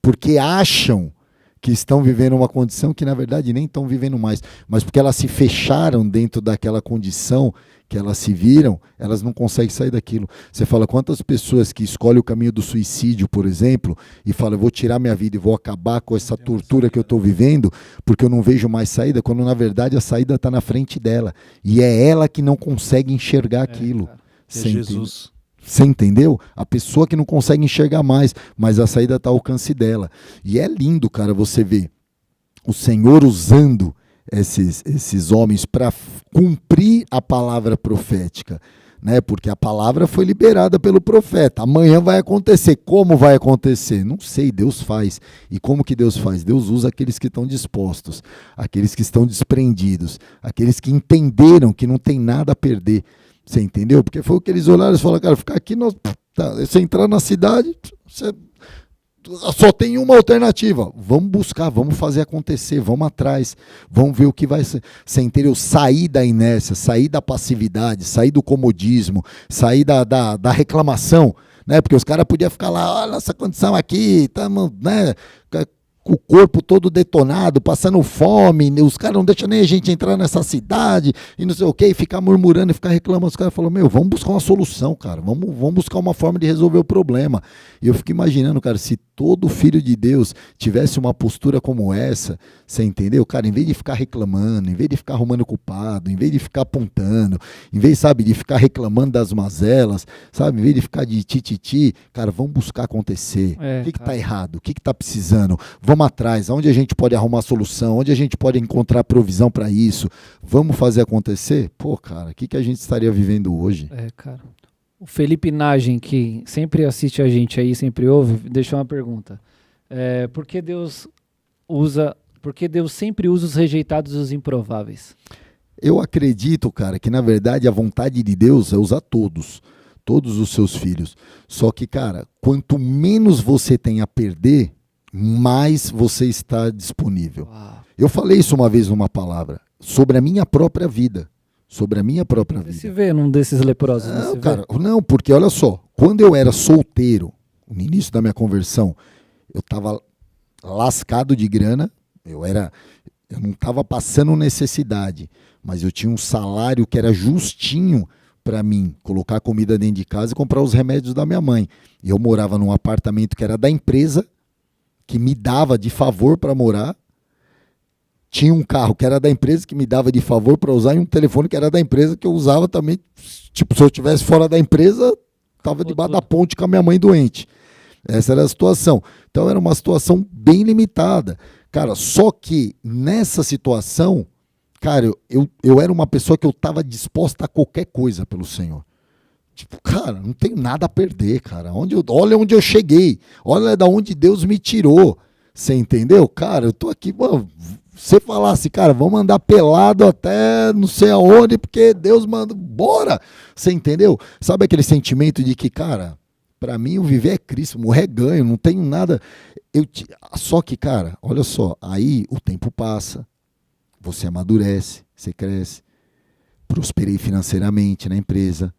porque acham que estão vivendo uma condição que na verdade nem estão vivendo mais, mas porque elas se fecharam dentro daquela condição que elas se viram, elas não conseguem sair daquilo. Você fala, quantas pessoas que escolhem o caminho do suicídio, por exemplo, e falam, eu vou tirar minha vida e vou acabar com essa tortura que eu estou vivendo, porque eu não vejo mais saída, quando na verdade a saída está na frente dela. E é ela que não consegue enxergar aquilo. É Jesus. Você entendeu? A pessoa que não consegue enxergar mais, mas a saída está ao alcance dela. E é lindo, cara, você ver o Senhor usando esses homens para cumprir a palavra profética, né? Porque a palavra foi liberada pelo profeta. Amanhã vai acontecer. Como vai acontecer? Não sei, Deus faz. E como que Deus faz? Deus usa aqueles que estão dispostos, aqueles que estão desprendidos, aqueles que entenderam que não tem nada a perder. Você entendeu? Porque foi o que eles olharam e falaram, cara, ficar aqui, você entrar na cidade, só tem uma alternativa. Vamos buscar, vamos fazer acontecer, vamos atrás, vamos ver o que vai ser. Você entendeu? Sair da inércia, sair da passividade, sair do comodismo, sair da reclamação, né? Porque os caras podiam ficar lá, olha essa condição aqui, estamos, né? Com o corpo todo detonado, passando fome, os caras não deixam nem a gente entrar nessa cidade, e não sei o que, e ficar murmurando e ficar reclamando. Os caras falaram, vamos buscar uma solução, cara, vamos buscar uma forma de resolver o problema. E eu fico imaginando, cara, se todo filho de Deus tivesse uma postura como essa, você entendeu? Cara, em vez de ficar reclamando, em vez de ficar arrumando culpado, em vez de ficar apontando, em vez, sabe, de ficar reclamando das mazelas, sabe, em vez de ficar de tititi, cara, vamos buscar acontecer. O que tá errado? O que tá precisando? Vamos atrás, onde a gente pode arrumar solução, onde a gente pode encontrar provisão para isso, vamos fazer acontecer? Pô, cara, o que a gente estaria vivendo hoje? Cara. O Felipe Nagem, que sempre assiste a gente aí, sempre ouve, deixou uma pergunta. Por que Deus sempre usa os rejeitados e os improváveis? Eu acredito, cara, que na verdade a vontade de Deus é usar todos os seus filhos. Só que, cara, quanto menos você tem a perder, mais você está disponível. Uau. Eu falei isso uma vez numa palavra, sobre a minha própria vida. Sobre a minha própria vida. Você vê num desses leprosos? Não, cara, não, porque olha só, quando eu era solteiro, no início da minha conversão, eu estava lascado de grana, eu não estava passando necessidade, mas eu tinha um salário que era justinho para mim colocar comida dentro de casa e comprar os remédios da minha mãe. E eu morava num apartamento que era da empresa, que me dava de favor para morar. Tinha um carro que era da empresa que me dava de favor para usar e um telefone que era da empresa que eu usava também. Tipo, se eu estivesse fora da empresa, estava debaixo da ponte com a minha mãe doente. Essa era a situação. Então era uma situação bem limitada. Cara, só que nessa situação, cara, eu era uma pessoa que eu estava disposta a qualquer coisa pelo Senhor. Tipo, cara, não tenho nada a perder, cara. Olha onde eu cheguei. Olha da onde Deus me tirou. Você entendeu? Cara, eu tô aqui, mano, você falasse, cara, vamos andar pelado até não sei aonde, porque Deus manda, bora! Você entendeu? Sabe aquele sentimento de que, cara, pra mim o viver é Cristo, morrer é ganho, não tenho nada. Só que, cara, olha só, aí o tempo passa, você amadurece, você cresce, prosperei financeiramente na empresa,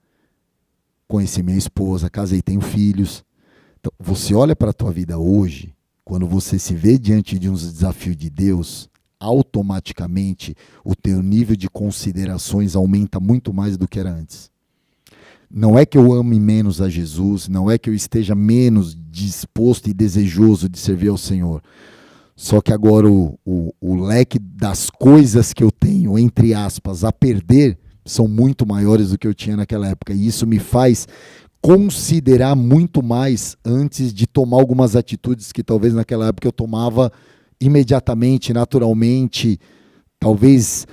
conheci minha esposa, casei, tenho filhos. Então, você olha pra tua vida hoje, quando você se vê diante de uns desafios de Deus, automaticamente o teu nível de considerações aumenta muito mais do que era antes. Não é que eu ame menos a Jesus, não é que eu esteja menos disposto e desejoso de servir ao Senhor. Só que agora o leque das coisas que eu tenho, entre aspas, a perder, são muito maiores do que eu tinha naquela época. E isso me faz considerar muito mais antes de tomar algumas atitudes que talvez naquela época eu tomava imediatamente, naturalmente, talvez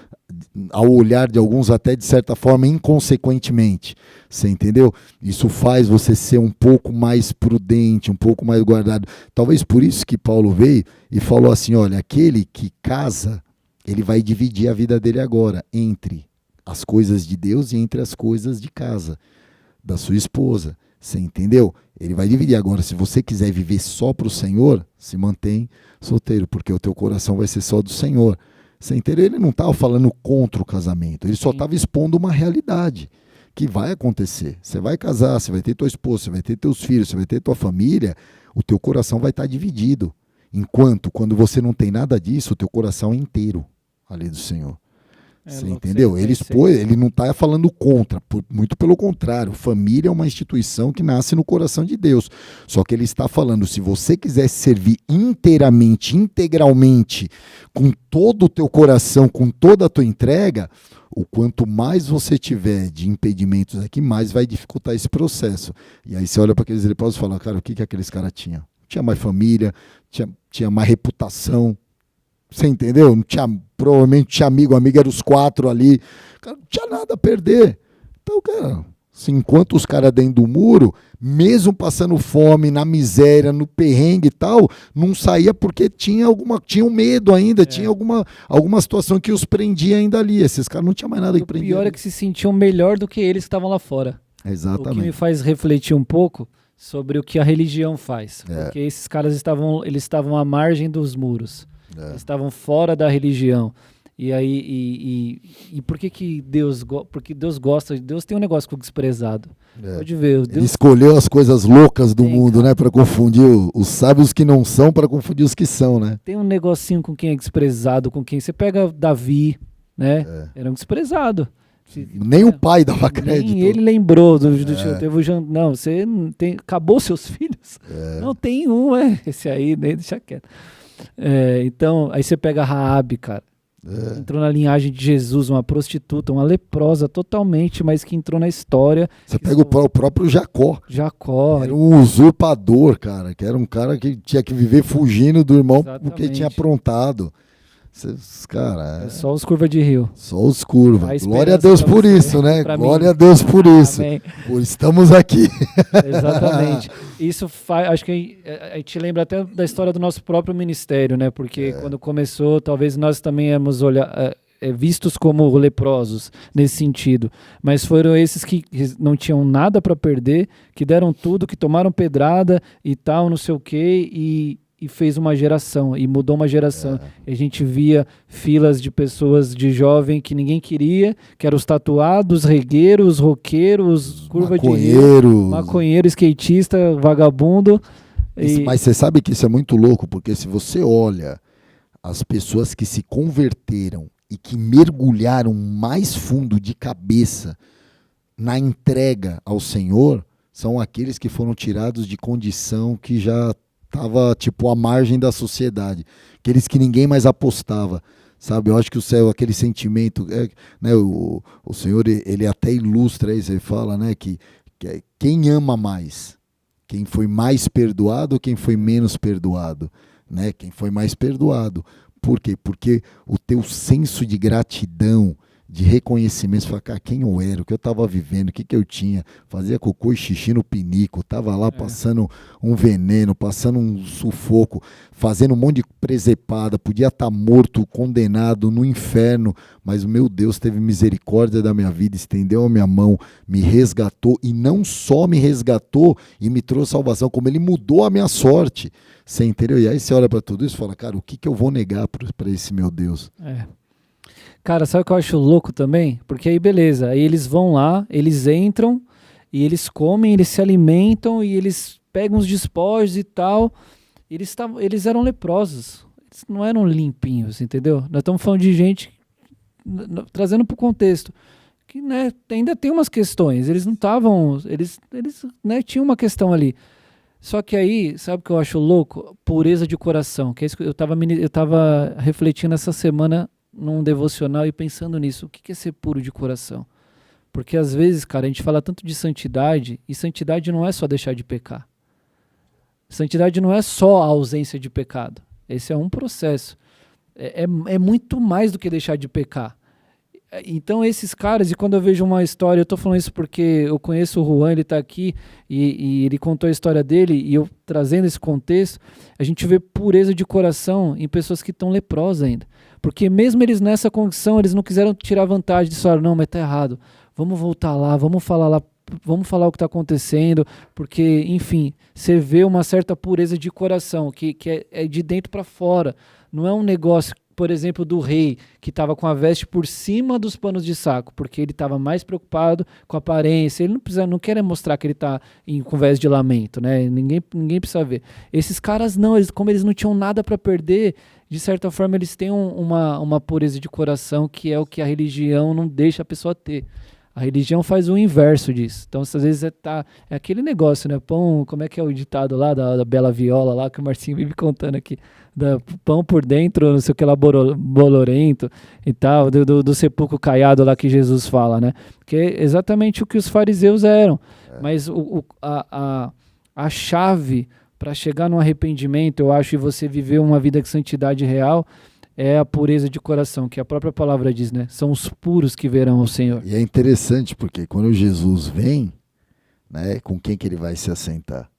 ao olhar de alguns até de certa forma inconsequentemente. Você entendeu? Isso faz você ser um pouco mais prudente, um pouco mais guardado. Talvez por isso que Paulo veio e falou assim, olha, aquele que casa, ele vai dividir a vida dele agora entre as coisas de Deus e entre as coisas de casa, da sua esposa. Você entendeu? Ele vai dividir agora. Se você quiser viver só para o Senhor, se mantém solteiro, porque o teu coração vai ser só do Senhor. Você entendeu? Ele não estava falando contra o casamento, ele só estava expondo uma realidade que vai acontecer. Você vai casar, você vai ter tua esposa, você vai ter teus filhos, você vai ter tua família, o teu coração vai estar dividido. Enquanto, quando você não tem nada disso, o teu coração é inteiro ali do Senhor. Você entendeu? Ele não está falando contra, muito pelo contrário. Família é uma instituição que nasce no coração de Deus. Só que ele está falando, se você quiser servir inteiramente, integralmente, com todo o teu coração, com toda a tua entrega, o quanto mais você tiver de impedimentos aqui, mais vai dificultar esse processo. E aí você olha para aqueles leprosos e fala, cara, o que aqueles caras tinham? Tinha mais família, tinha mais reputação. Você entendeu? Provavelmente tinha amigo eram os 4 ali. Cara, não tinha nada a perder. Então, cara, assim, enquanto os caras dentro do muro, mesmo passando fome, na miséria, no perrengue e tal, não saía porque tinha um medo ainda, tinha alguma situação que os prendia ainda ali. Esses caras não tinham mais nada que prender. O pior é que se sentiam melhor do que eles que estavam lá fora. Exatamente. O que me faz refletir um pouco sobre o que a religião faz. Porque esses caras estavam à margem dos muros. Eles estavam fora da religião. E aí, por que Deus porque Deus gosta, Deus tem um negócio com o desprezado. Pode ver. Deus... Ele escolheu as coisas loucas do mundo, né, para confundir os sábios que não são, para confundir os que são, né? Tem um negocinho com quem é desprezado, com quem você pega Davi, né? Era um desprezado. Nem o pai dava crédito. Nem ele lembrou não, você tem, acabou seus filhos? Não, tem um, esse aí, nem deixa quieto. Então, aí você pega Raabe, cara. Entrou na linhagem de Jesus, uma prostituta, uma leprosa totalmente, mas que entrou na história. Você pega o próprio Jacó. Era um usurpador, cara, que era um cara que tinha que viver fugindo do irmão porque tinha aprontado. Cara, só os curvas de rio. Só os curvas. Glória a Deus por isso, né? Glória a Deus por isso. Estamos aqui. Exatamente. Isso acho que a gente lembra até da história do nosso próprio ministério, né? Porque quando começou, talvez nós também éramos vistos como leprosos nesse sentido. Mas foram esses que não tinham nada para perder, que deram tudo, que tomaram pedrada e tal, não sei o quê, e fez uma geração, e mudou uma geração. A gente via filas de pessoas de jovem que ninguém queria, que eram os tatuados, regueiros, roqueiros, curva de rio, maconheiro, skatista, vagabundo. Mas você sabe que isso é muito louco, porque se você olha as pessoas que se converteram e que mergulharam mais fundo de cabeça na entrega ao Senhor, são aqueles que foram tirados de condição que já estava tipo à margem da sociedade, aqueles que ninguém mais apostava, sabe? Eu acho que o céu, aquele sentimento, né? O Senhor, ele até ilustra isso, ele fala, né, que quem ama mais, quem foi mais perdoado ou quem foi menos perdoado, né? Quem foi mais perdoado. Por quê? Porque o teu senso de gratidão, de reconhecimento, falar, cara, quem eu era, o que eu estava vivendo, o que eu tinha, fazia cocô e xixi no pinico, estava lá passando um veneno, passando um sufoco, fazendo um monte de presepada, podia estar morto, condenado no inferno, mas o meu Deus teve misericórdia da minha vida, estendeu a minha mão, me resgatou, e não só me resgatou e me trouxe salvação, como ele mudou a minha sorte, você entendeu? E aí você olha para tudo isso e fala, cara, o que eu vou negar para esse meu Deus? Cara, sabe o que eu acho louco também? Porque aí beleza, aí eles vão lá, eles entram e eles comem, eles se alimentam e eles pegam os despojos e tal. Eles eram leprosos, eles não eram limpinhos, entendeu? Nós estamos falando de gente, trazendo para o contexto, que né, ainda tem umas questões, eles não estavam, eles né, tinham uma questão ali. Só que aí, sabe o que eu acho louco? Pureza de coração, que é isso que eu estava refletindo essa semana num devocional e pensando nisso, o que é ser puro de coração? Porque às vezes, cara, a gente fala tanto de santidade, e santidade não é só deixar de pecar. Santidade não é só a ausência de pecado. Esse é um processo. É muito mais do que deixar de pecar. Então esses caras, e quando eu vejo uma história, eu tô falando isso porque eu conheço o Juan, ele tá aqui, e ele contou a história dele, e eu trazendo esse contexto, a gente vê pureza de coração em pessoas que estão leprosas ainda. Porque mesmo eles nessa condição, eles não quiseram tirar vantagem disso, não, mas tá errado, vamos voltar lá, vamos falar o que está acontecendo, porque, enfim, você vê uma certa pureza de coração, que é de dentro para fora, não é um negócio, por exemplo, do rei, que estava com a veste por cima dos panos de saco, porque ele estava mais preocupado com a aparência, ele não quer mostrar que ele está com veste de lamento, né? Ninguém precisa ver. Esses caras não, como eles não tinham nada para perder, de certa forma eles têm uma pureza de coração, que é o que a religião não deixa a pessoa ter. A religião faz o inverso disso. Então, às vezes é aquele negócio, né? Pão, como é que é o ditado lá da Bela Viola, lá que o Marcinho vive contando aqui. Pão por dentro, não sei o que lá, bolorento e tal, do sepulcro caiado lá que Jesus fala, né? Que é exatamente o que os fariseus eram. Mas a chave para chegar no arrependimento, eu acho, e você viver uma vida de santidade real, é a pureza de coração, que a própria palavra diz, né? São os puros que verão o Senhor. E é interessante porque quando Jesus vem, né, com quem que ele vai se assentar?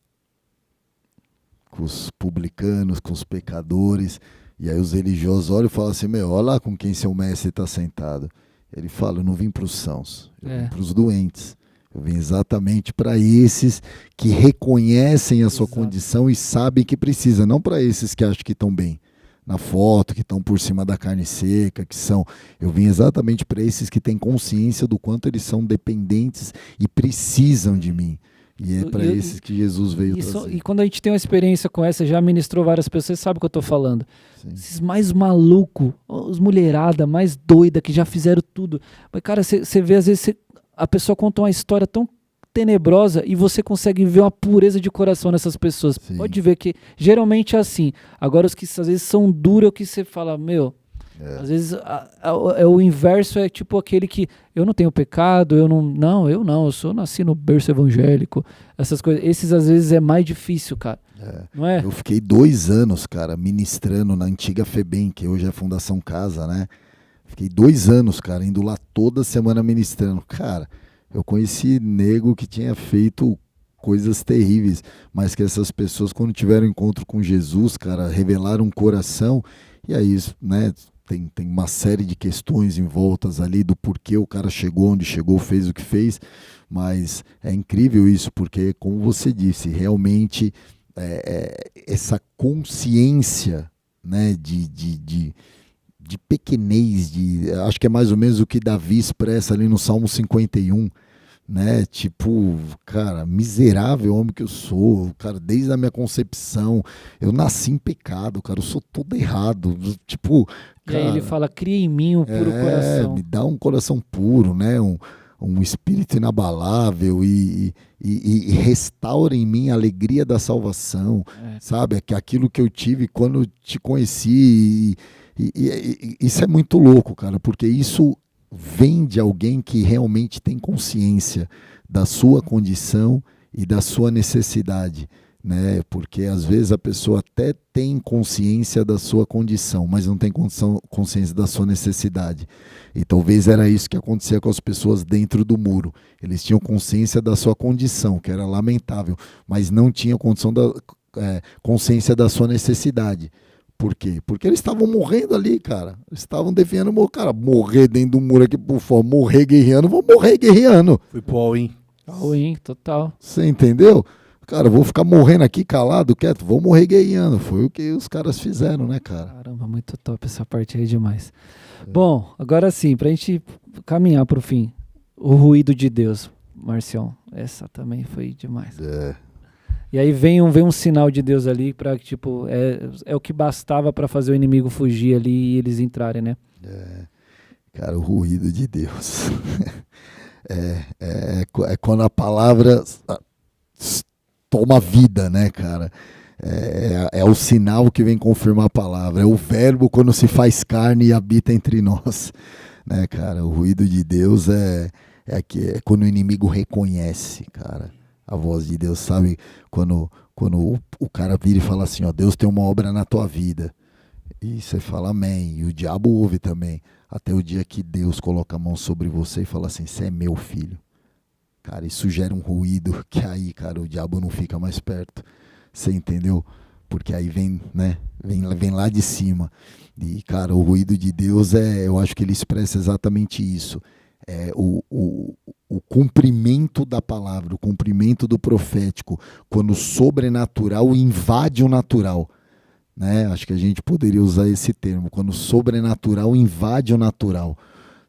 Com os publicanos, com os pecadores. E aí os religiosos olham e falam assim, olha lá com quem seu mestre está sentado. Ele fala, eu não vim para os sãos, eu vim para os doentes. Eu vim exatamente para esses que reconhecem a sua condição e sabem que precisa, não para esses que acham que estão bem na foto, que estão por cima da carne seca, eu vim exatamente para esses que têm consciência do quanto eles são dependentes e precisam de mim. E é para esses que Jesus veio trazer. E quando a gente tem uma experiência com essa, já ministrou várias pessoas, sabe o que eu estou falando. Sim. Esses mais malucos, os mulherada, mais doida, que já fizeram tudo. Mas, cara, você vê, às vezes, a pessoa conta uma história tão tenebrosa e você consegue ver uma pureza de coração nessas pessoas. Sim. Pode ver que geralmente é assim. Agora os que às vezes são duros é o que você fala, às vezes o inverso é tipo aquele que eu não tenho pecado, eu nasci no berço evangélico, essas coisas. Esses às vezes é mais difícil, cara. Não é? Eu fiquei 2 anos, cara, ministrando na antiga FEBEM, que hoje é a Fundação Casa, né? Fiquei 2 anos, cara, indo lá toda semana ministrando. Cara, eu conheci nego que tinha feito coisas terríveis, mas que essas pessoas, quando tiveram encontro com Jesus, cara, revelaram um coração, e aí, né, tem uma série de questões em voltas ali do porquê o cara chegou onde chegou, fez o que fez, mas é incrível isso, porque, como você disse, realmente essa consciência, né, de pequenez, acho que é mais ou menos o que Davi expressa ali no Salmo 51, né? Tipo, cara, miserável homem que eu sou, cara, desde a minha concepção, eu nasci em pecado, cara, eu sou todo errado, tipo, cara, e aí ele fala, cria em mim um puro coração. Me dá um coração puro, né? Um espírito inabalável e restaura em mim a alegria da salvação, sabe? Aquilo que eu tive quando eu te conheci, e isso é muito louco, cara, porque isso vem de alguém que realmente tem consciência da sua condição e da sua necessidade, né? Porque às vezes a pessoa até tem consciência da sua condição, mas não tem consciência da sua necessidade. E talvez era isso que acontecia com as pessoas dentro do muro. Eles tinham consciência da sua condição, que era lamentável, mas não tinham consciência da sua necessidade. Por quê? Porque eles estavam morrendo ali, cara. Eles estavam definhando, cara, morrer dentro do muro aqui por fora, morrer guerreando, vou morrer guerreando. Fui pro all-in. All-in, total. Você entendeu? Cara, vou ficar morrendo aqui calado, quieto, vou morrer guerreando. Foi o que os caras fizeram, né, cara? Caramba, muito top essa parte aí demais. Bom, agora sim, pra gente caminhar pro fim. O ruído de Deus, Marcião. Essa também foi demais. E aí vem um sinal de Deus ali pra que, tipo, é o que bastava pra fazer o inimigo fugir ali e eles entrarem, né? Cara, o ruído de Deus. É quando a palavra toma vida, né, cara? É o sinal que vem confirmar a palavra. É o verbo quando se faz carne e habita entre nós, né, cara? O ruído de Deus é quando o inimigo reconhece, cara, a voz de Deus, sabe? Quando o cara vira e fala assim, ó, Deus tem uma obra na tua vida. E você fala amém. E o diabo ouve também. Até o dia que Deus coloca a mão sobre você e fala assim, você é meu filho. Cara, isso gera um ruído que aí, cara, o diabo não fica mais perto. Você entendeu? Porque aí vem, né? Vem lá de cima. E, cara, o ruído de Deus eu acho que ele expressa exatamente isso. É o cumprimento da palavra, o cumprimento do profético, quando o sobrenatural invade o natural, né? Acho que a gente poderia usar esse termo, quando o sobrenatural invade o natural,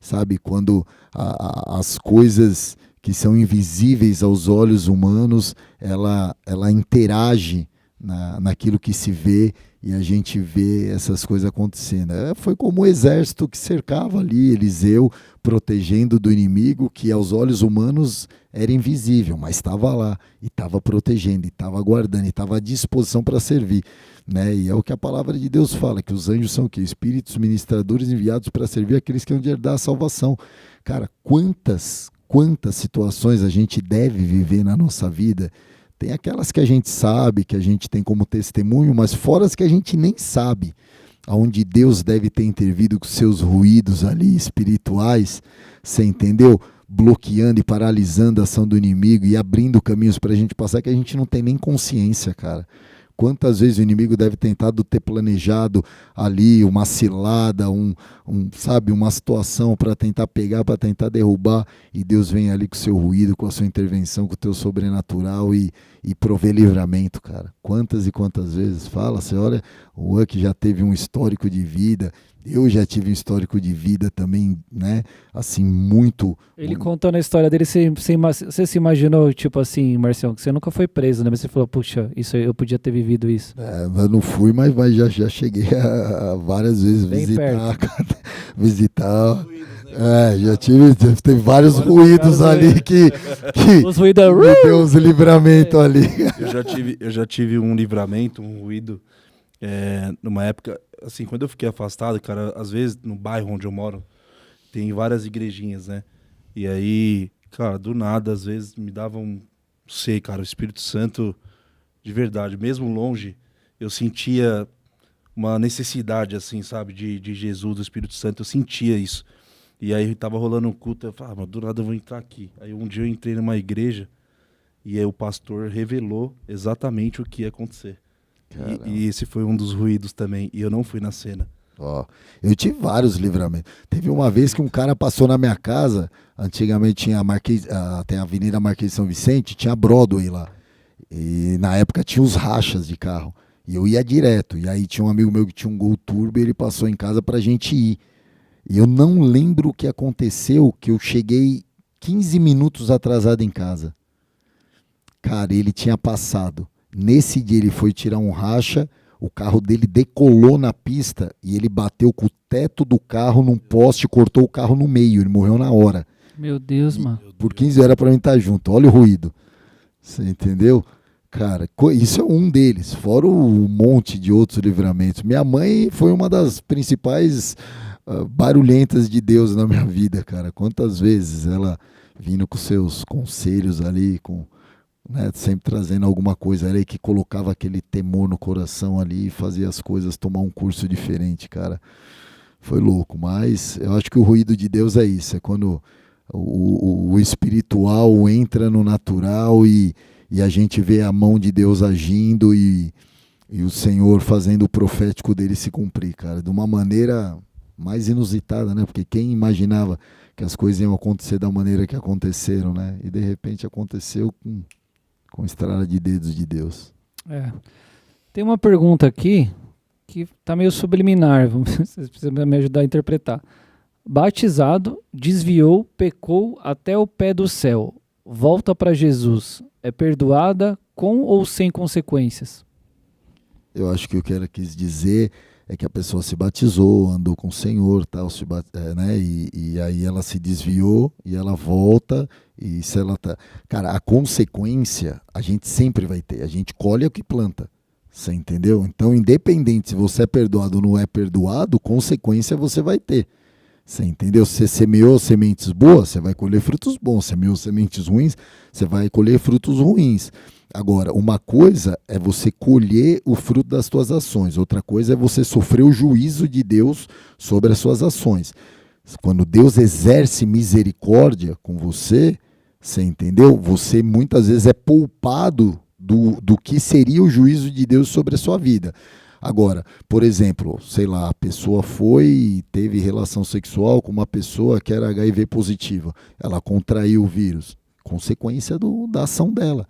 sabe? Quando as coisas que são invisíveis aos olhos humanos, ela interage naquilo que se vê e a gente vê essas coisas acontecendo. Foi como o exército que cercava ali, Eliseu, protegendo do inimigo, que aos olhos humanos era invisível, mas estava lá, e estava protegendo, e estava guardando, e estava à disposição para servir. Né? E é o que a palavra de Deus fala, que os anjos são o quê? Espíritos ministradores enviados para servir aqueles que hão de herdar a salvação. Cara, quantas situações a gente deve viver na nossa vida? Tem aquelas que a gente sabe, que a gente tem como testemunho, mas fora as que a gente nem sabe, onde Deus deve ter intervido com seus ruídos ali espirituais, você entendeu? Bloqueando e paralisando a ação do inimigo e abrindo caminhos para a gente passar que a gente não tem nem consciência, cara. Quantas vezes o inimigo deve tentado ter planejado ali uma cilada, sabe, uma situação para tentar pegar, para tentar derrubar, e Deus vem ali com o seu ruído, com a sua intervenção, com o teu sobrenatural e provê livramento, cara. Quantas e quantas vezes fala, você olha, o Uck já teve um histórico de vida, eu já tive um histórico de vida também, né, assim, muito... Ele contando a história dele, você se imaginou, tipo assim, Marcião, que você nunca foi preso, né, mas você falou, puxa, isso eu podia ter vivido isso. Eu não fui, mas já cheguei a várias vezes bem visitar. Já teve vários ruídos ali que os ruídos deu uns livramentos ali. Eu já tive um livramento, um ruído, numa época, assim, quando eu fiquei afastado, cara, às vezes no bairro onde eu moro, tem várias igrejinhas, né? E aí, cara, do nada, às vezes me dava não sei, cara, o Espírito Santo, de verdade, mesmo longe, eu sentia uma necessidade, assim, sabe, de Jesus, do Espírito Santo, eu sentia isso. E aí tava rolando um culto, eu falava, mas do nada eu vou entrar aqui. Aí um dia eu entrei numa igreja e aí o pastor revelou exatamente o que ia acontecer. E esse foi um dos ruídos também, e eu não fui na cena. Eu tive vários livramentos. Teve uma vez que um cara passou na minha casa, antigamente tinha tem a Avenida Marquês de São Vicente, tinha Broadway lá. E na época tinha os rachas de carro. E eu ia direto. E aí tinha um amigo meu que tinha um Gol Turbo e ele passou em casa pra gente ir. E eu não lembro o que aconteceu, que eu cheguei 15 minutos atrasado em casa. Cara, ele tinha passado. Nesse dia ele foi tirar um racha, o carro dele decolou na pista e ele bateu com o teto do carro num poste e cortou o carro no meio. Ele morreu na hora. Meu Deus, mano. Por 15 era pra mim estar junto. Olha o ruído. Você entendeu? Cara, isso é um deles, fora o monte de outros livramentos. Minha mãe foi uma das principais barulhentas de Deus na minha vida, cara. Quantas vezes ela vindo com seus conselhos ali, com né, sempre trazendo alguma coisa. Era aí que colocava aquele temor no coração ali e fazia as coisas tomar um curso diferente, cara. Foi louco, mas eu acho que o ruído de Deus é isso, é quando o espiritual entra no natural e a gente vê a mão de Deus agindo e o Senhor fazendo o profético dele se cumprir, cara, de uma maneira mais inusitada, né? Porque quem imaginava que as coisas iam acontecer da maneira que aconteceram, né? E de repente aconteceu com estrada de dedos de Deus. Tem uma pergunta aqui que tá meio subliminar, vocês precisam me ajudar a interpretar. Batizado, desviou, pecou até o pé do céu, volta para Jesus, é perdoada com ou sem consequências? Eu acho que o que ela quis dizer é que a pessoa se batizou, andou com o Senhor, tal, né? E aí ela se desviou e ela volta. E se ela tá. Cara, a consequência a gente sempre vai ter. A gente colhe o que planta. Você entendeu? Então, independente se você é perdoado ou não é perdoado, consequência você vai ter. Você entendeu? Se você semeou sementes boas, você vai colher frutos bons. Semeou sementes ruins, você vai colher frutos ruins. Agora, uma coisa é você colher o fruto das suas ações. Outra coisa é você sofrer o juízo de Deus sobre as suas ações. Quando Deus exerce misericórdia com você, você entendeu? Você muitas vezes é poupado do que seria o juízo de Deus sobre a sua vida. Agora, por exemplo, sei lá, a pessoa foi e teve relação sexual com uma pessoa que era HIV positiva. Ela contraiu o vírus. Consequência da ação dela.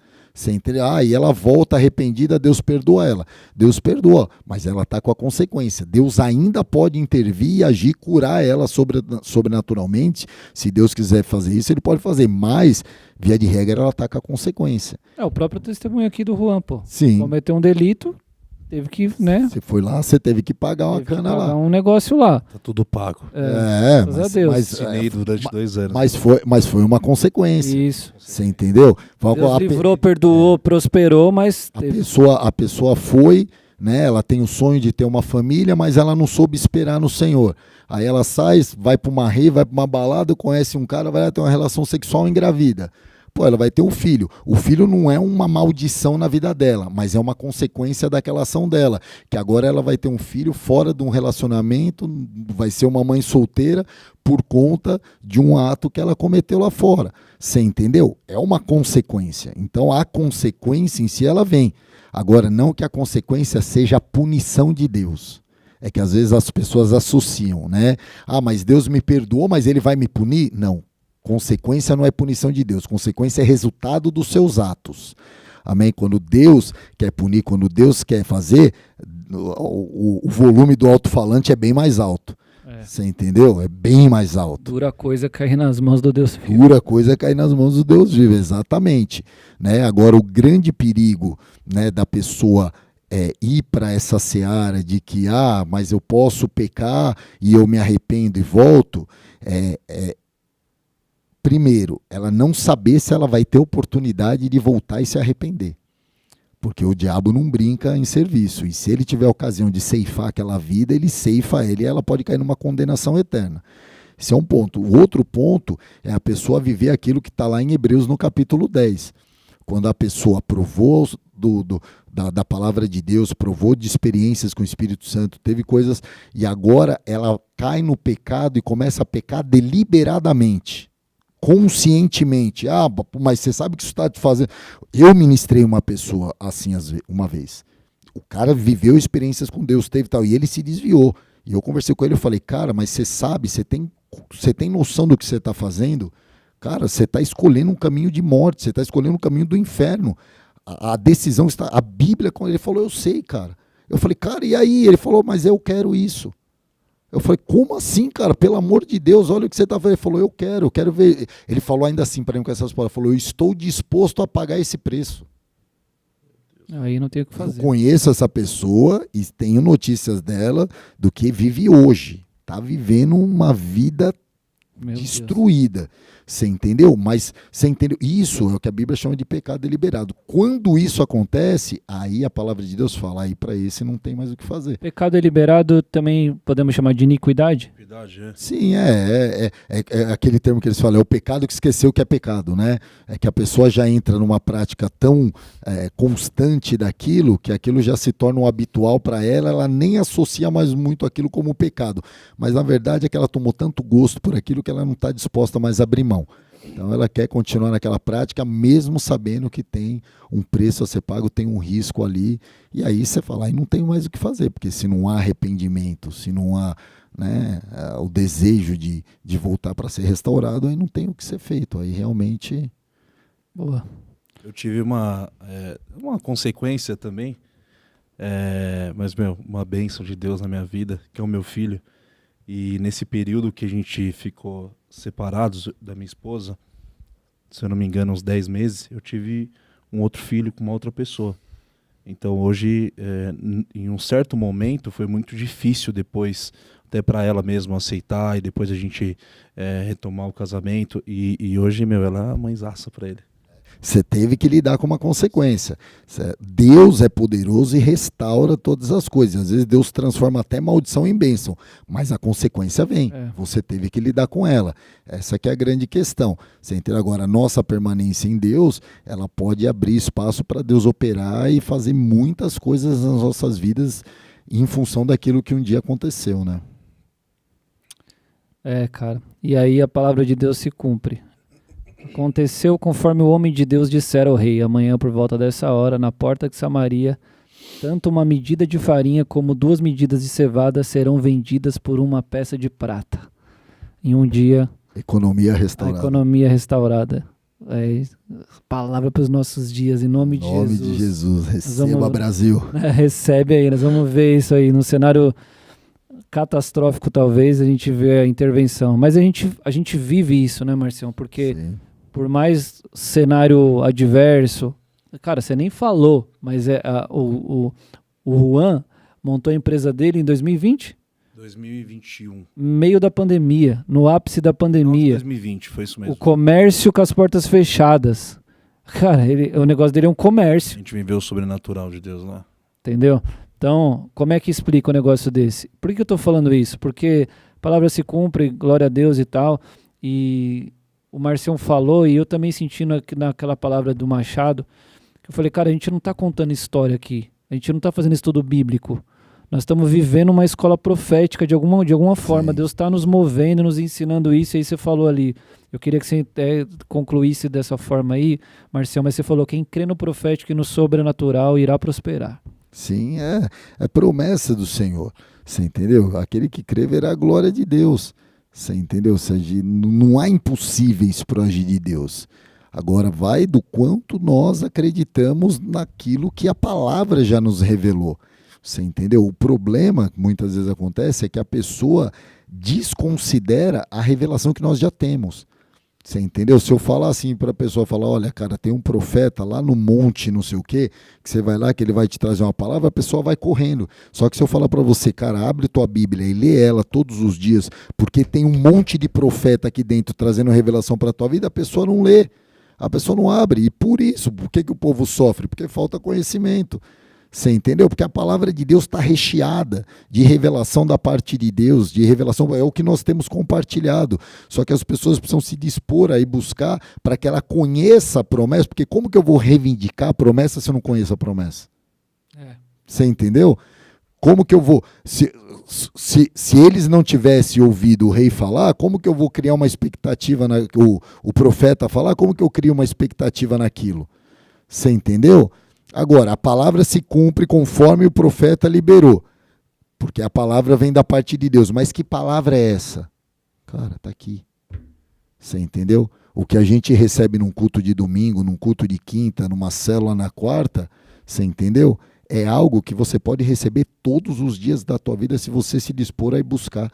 E ela volta arrependida, Deus perdoa ela. Deus perdoa, mas ela está com a consequência. Deus ainda pode intervir e agir, curar ela sobrenaturalmente. Se Deus quiser fazer isso, ele pode fazer. Mas, via de regra, ela está com a consequência. O próprio testemunho aqui do Juan, pô. Sim. Cometeu um delito, teve que, né? Você foi lá, você teve que pagar uma cana lá. Um negócio lá. Tá tudo pago. Graças a Deus. Assinei durante 2 anos. Mas foi uma consequência. Isso. Você entendeu? Deus livrou, perdoou, prosperou, mas... A pessoa foi, né? Ela tem o sonho de ter uma família, mas ela não soube esperar no Senhor. Aí ela sai, vai para uma rave, vai para uma balada, conhece um cara, vai lá ter uma relação sexual, engravida. Pô, ela vai ter um filho. O filho não é uma maldição na vida dela, mas é uma consequência daquela ação dela. Que agora ela vai ter um filho fora de um relacionamento, vai ser uma mãe solteira por conta de um ato que ela cometeu lá fora. Você entendeu? É uma consequência. Então a consequência em si ela vem. Agora, não que a consequência seja a punição de Deus. É que às vezes as pessoas associam, né? Mas Deus me perdoou, mas ele vai me punir? Não. Consequência não é punição de Deus, consequência é resultado dos seus atos. Amém? Quando Deus quer punir, quando Deus quer fazer, o volume do alto-falante é bem mais alto. Você entendeu? É bem mais alto. Dura coisa cair nas mãos do Deus vivo. Dura coisa cair nas mãos do Deus vivo, exatamente. Né? Agora, o grande perigo, né, da pessoa ir para essa seara de que, mas eu posso pecar e eu me arrependo e volto, primeiro, ela não saber se ela vai ter oportunidade de voltar e se arrepender. Porque o diabo não brinca em serviço. E se ele tiver a ocasião de ceifar aquela vida, ele ceifa ela e ela pode cair numa condenação eterna. Esse é um ponto. O outro ponto é a pessoa viver aquilo que está lá em Hebreus no capítulo 10. Quando a pessoa provou da palavra de Deus, provou de experiências com o Espírito Santo, teve coisas, e agora ela cai no pecado e começa a pecar deliberadamente. Conscientemente, mas você sabe o que isso está te fazendo. Eu ministrei uma pessoa assim uma vez. O cara viveu experiências com Deus, teve tal, e ele se desviou. E eu conversei com ele, eu falei, cara, mas você sabe, você tem noção do que você está fazendo? Cara, você está escolhendo um caminho de morte, você está escolhendo um caminho do inferno. A decisão está. A Bíblia, quando ele falou, eu sei, cara. Eu falei, cara, e aí? Ele falou, mas eu quero isso. Eu falei, como assim, cara? Pelo amor de Deus, olha o que você está fazendo. Ele falou, eu quero ver. Ele falou ainda assim para mim com essas palavras, falou, eu estou disposto a pagar esse preço. Aí não tem o que fazer. Eu conheço essa pessoa e tenho notícias dela do que vive hoje. Está vivendo uma vida destruída. Você entendeu? Mas você entendeu? Isso é o que a Bíblia chama de pecado deliberado. Quando isso acontece, aí a palavra de Deus fala, aí para esse não tem mais o que fazer. Pecado deliberado também podemos chamar de iniquidade? Verdade, é. Sim, é aquele termo que eles falam, é o pecado que esqueceu que é pecado, né? É que a pessoa já entra numa prática tão constante daquilo, que aquilo já se torna um habitual para ela, ela nem associa mais muito aquilo como pecado. Mas na verdade é que ela tomou tanto gosto por aquilo que ela não está disposta mais a abrir mão. Então ela quer continuar naquela prática, mesmo sabendo que tem um preço a ser pago, tem um risco ali. E aí você fala, aí não tem mais o que fazer, porque se não há arrependimento, se não há, né, o desejo de voltar para ser restaurado, aí não tem o que ser feito. Aí realmente... Boa. Eu tive uma consequência também, mas, uma bênção de Deus na minha vida, que é o meu filho. E nesse período que a gente ficou separados da minha esposa, se eu não me engano, uns 10 meses, eu tive um outro filho com uma outra pessoa. Então hoje, em um certo momento, foi muito difícil depois, até para ela mesma aceitar, e depois a gente retomar o casamento. E hoje, ela é a mãezaça para ele. Você teve que lidar com uma consequência. Deus é poderoso e restaura todas as coisas. Às vezes Deus transforma até maldição em bênção, mas a consequência vem. Você teve que lidar com ela. Essa que é a grande questão. Você entende? Agora, a nossa permanência em Deus, ela pode abrir espaço para Deus operar e fazer muitas coisas nas nossas vidas em função daquilo que um dia aconteceu, né? Cara. E aí a palavra de Deus se cumpre. Aconteceu conforme o homem de Deus dissera ao rei, amanhã por volta dessa hora, na porta de Samaria, tanto uma medida de farinha como 2 medidas de cevada serão vendidas por uma peça de prata. Em um dia, Economia restaurada. a economia restaurada. Palavra para os nossos dias, em nome de Jesus. Em nome de Jesus, receba Brasil. Recebe aí, nós vamos ver isso aí, no cenário catastrófico talvez, a gente vê a intervenção. Mas a gente vive isso, né, Marcião? Porque... Sim. Por mais cenário adverso, cara, você nem falou, mas o Juan montou a empresa dele em 2020? 2021. Meio da pandemia, no ápice da pandemia. 2020, foi isso mesmo. O comércio com as portas fechadas. Cara, o negócio dele é um comércio. A gente viveu o sobrenatural de Deus lá. Entendeu? Então, como é que explica um negócio desse? Por que eu tô falando isso? Porque a palavra se cumpre, glória a Deus e tal, e... O Marcião falou, e eu também senti naquela palavra do Machado, que eu falei, cara, a gente não está contando história aqui, a gente não está fazendo estudo bíblico, nós estamos vivendo uma escola profética de alguma forma. Sim. Deus está nos movendo, nos ensinando isso, e aí você falou ali, eu queria que você concluísse dessa forma aí, Marcião, mas você falou, quem crê no profético e no sobrenatural irá prosperar. Sim, é promessa do Senhor, você entendeu? Aquele que crê verá a glória de Deus. Você entendeu? Ou seja, não há impossíveis para agir de Deus. Agora vai do quanto nós acreditamos naquilo que a palavra já nos revelou. Você entendeu? O problema que muitas vezes acontece é que a pessoa desconsidera a revelação que nós já temos. Você entendeu? Se eu falar assim para a pessoa, falar, olha, cara, tem um profeta lá no monte, não sei o quê, que você vai lá, que ele vai te trazer uma palavra, a pessoa vai correndo. Só que se eu falar para você, cara, abre tua Bíblia e lê ela todos os dias, porque tem um monte de profeta aqui dentro trazendo revelação para a tua vida, a pessoa não lê, a pessoa não abre. E por isso, por que o povo sofre? Porque falta conhecimento. Você entendeu? Porque a palavra de Deus está recheada de revelação da parte de Deus, de revelação, é o que nós temos compartilhado. Só que as pessoas precisam se dispor a ir buscar para que ela conheça a promessa, porque como que eu vou reivindicar a promessa se eu não conheço a promessa? Você entendeu? Como que eu vou... Se eles não tivessem ouvido o rei falar, como que eu vou criar uma expectativa, o profeta falar, como que eu crio uma expectativa naquilo? Você entendeu? Agora, a palavra se cumpre conforme o profeta liberou, porque a palavra vem da parte de Deus. Mas que palavra é essa? Cara, tá aqui. Você entendeu? O que a gente recebe num culto de domingo, num culto de quinta, numa célula na quarta, você entendeu? É algo que você pode receber todos os dias da tua vida se você se dispor a ir buscar.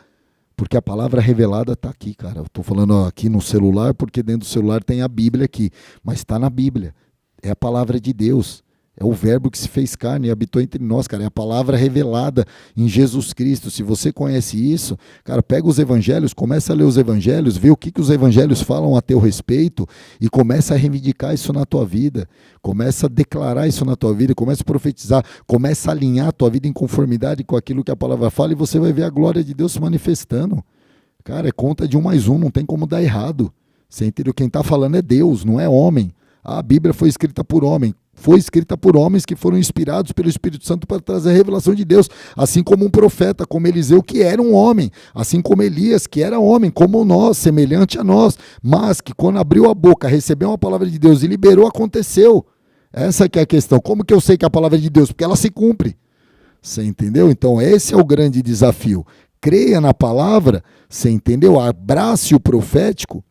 Porque a palavra revelada está aqui, cara. Eu estou falando aqui no celular, porque dentro do celular tem a Bíblia aqui. Mas está na Bíblia. É a palavra de Deus. É o verbo que se fez carne e habitou entre nós, cara. É a palavra revelada em Jesus Cristo. Se você conhece isso, cara, pega os evangelhos, começa a ler os evangelhos, vê o que os evangelhos falam a teu respeito e começa a reivindicar isso na tua vida. Começa a declarar isso na tua vida, começa a profetizar, começa a alinhar a tua vida em conformidade com aquilo que a palavra fala e você vai ver a glória de Deus se manifestando. Cara, é conta de 1 mais 1, não tem como dar errado. Você entendeu? Quem está falando é Deus, não é homem. A Bíblia foi escrita por homem. Foi escrita por homens que foram inspirados pelo Espírito Santo para trazer a revelação de Deus. Assim como um profeta, como Eliseu, que era um homem. Assim como Elias, que era homem, como nós, semelhante a nós. Mas que quando abriu a boca, recebeu uma palavra de Deus e liberou, aconteceu. Essa que é a questão. Como que eu sei que é a palavra de Deus? Porque ela se cumpre. Você entendeu? Então esse é o grande desafio. Creia na palavra, você entendeu? Abrace o profético.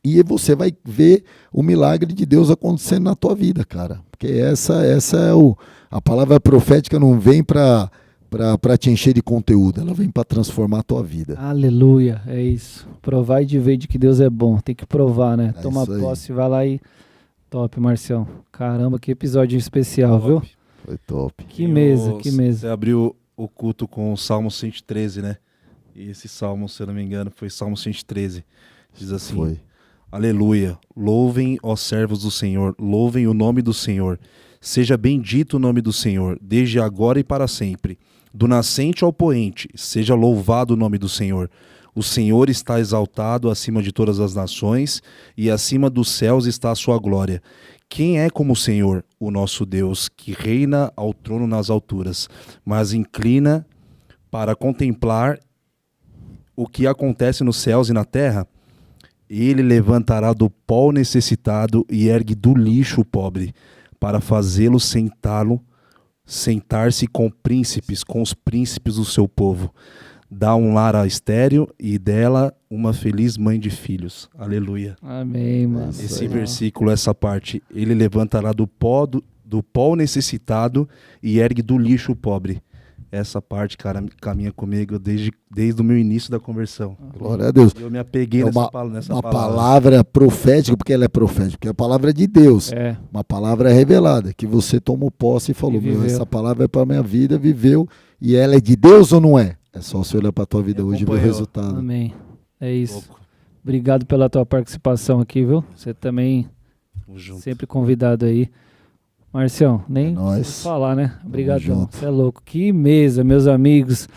E você vai ver o milagre de Deus acontecendo na tua vida, cara. Porque essa é a palavra profética não vem para te encher de conteúdo, ela vem para transformar a tua vida. Aleluia, é isso. Provar e de ver de que Deus é bom. Tem que provar, né? É Toma isso aí. posse, vai lá e... Top, Marcião. Caramba, que episódio especial, viu? Foi top. Que mesa, que mesa. Você abriu o culto com o Salmo 113, né? E esse salmo, se eu não me engano, foi Salmo 113. Diz assim... Foi. Aleluia, louvem, ó servos do Senhor, louvem o nome do Senhor. Seja bendito o nome do Senhor, desde agora e para sempre. Do nascente ao poente, seja louvado o nome do Senhor. O Senhor está exaltado acima de todas as nações, e acima dos céus está a sua glória. Quem é como o Senhor, o nosso Deus, que reina ao trono nas alturas, mas inclina para contemplar o que acontece nos céus e na terra? Ele levantará do pó o necessitado e ergue do lixo o pobre, para fazê-lo sentar-se com príncipes, com os príncipes do seu povo. Dá um lar à estéril e dela uma feliz mãe de filhos. Aleluia. Amém, mano. Esse versículo, essa parte, ele levantará do pó o necessitado e ergue do lixo o pobre. Essa parte, cara, caminha comigo desde o meu início da conversão. Glória a Deus. Eu me apeguei nessa palavra. Palavra profética, porque ela é profética, porque é a palavra de Deus. É. Uma palavra revelada, que você tomou posse e falou, E essa palavra é para minha vida, viveu, e ela é de Deus ou não é? É só você olhar para a tua vida hoje e ver o resultado. Amém. É isso. Louco. Obrigado pela tua participação aqui, viu? Você também Tamo junto. sempre convidado aí. Marcião, nem nóis. preciso falar, né? Obrigadão. junto. Você é louco. Que mesa, meus amigos.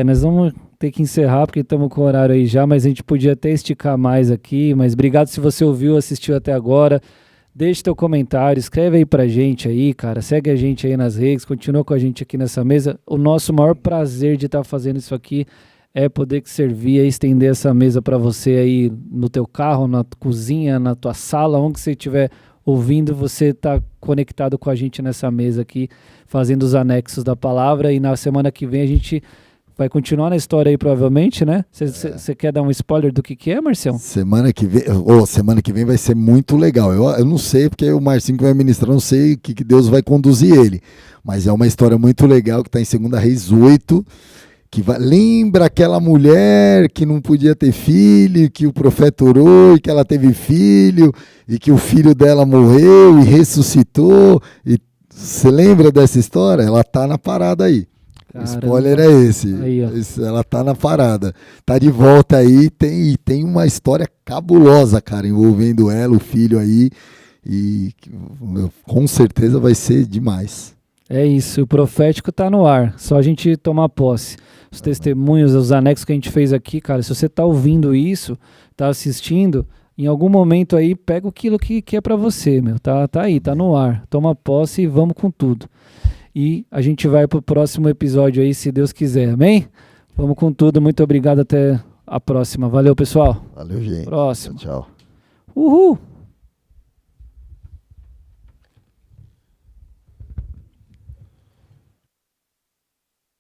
Nós vamos ter que encerrar porque estamos com o horário aí já, mas a gente podia até esticar mais aqui. Mas obrigado se você ouviu, assistiu até agora. Deixe teu comentário, escreve aí pra gente aí, cara. Segue a gente aí nas redes, continua com a gente aqui nessa mesa. O nosso maior prazer de estar fazendo isso aqui é poder servir e estender essa mesa para você aí no teu carro, na cozinha, na tua sala, onde você estiver ouvindo, você está conectado com a gente nessa mesa aqui, fazendo os anexos da palavra, e na semana que vem a gente vai continuar na história aí, provavelmente, né? Você quer dar um spoiler do que é, Marcião? Semana que vem vai ser muito legal. Eu não sei, porque o Marcinho que vai ministrar, não sei o que Deus vai conduzir ele, mas é uma história muito legal que está em 2 Reis 8, lembra aquela mulher que não podia ter filho, que o profeta orou e que ela teve filho, e que o filho dela morreu e ressuscitou. E você lembra dessa história? Ela tá na parada aí. Caramba. O spoiler é esse. Aí, ela tá na parada. Tá de volta aí, tem uma história cabulosa, cara, envolvendo ela, o filho aí. E com certeza vai ser demais. É isso, o profético tá no ar, só a gente tomar posse. Os testemunhos, os anexos que a gente fez aqui, cara, se você tá ouvindo isso, tá assistindo, em algum momento aí, pega aquilo que é pra você, meu, tá aí, tá no ar. Toma posse e vamos com tudo. E a gente vai pro próximo episódio aí, se Deus quiser, amém? Vamos com tudo, muito obrigado, até a próxima. Valeu, pessoal. Valeu, gente. Próximo. Tchau. Uhul!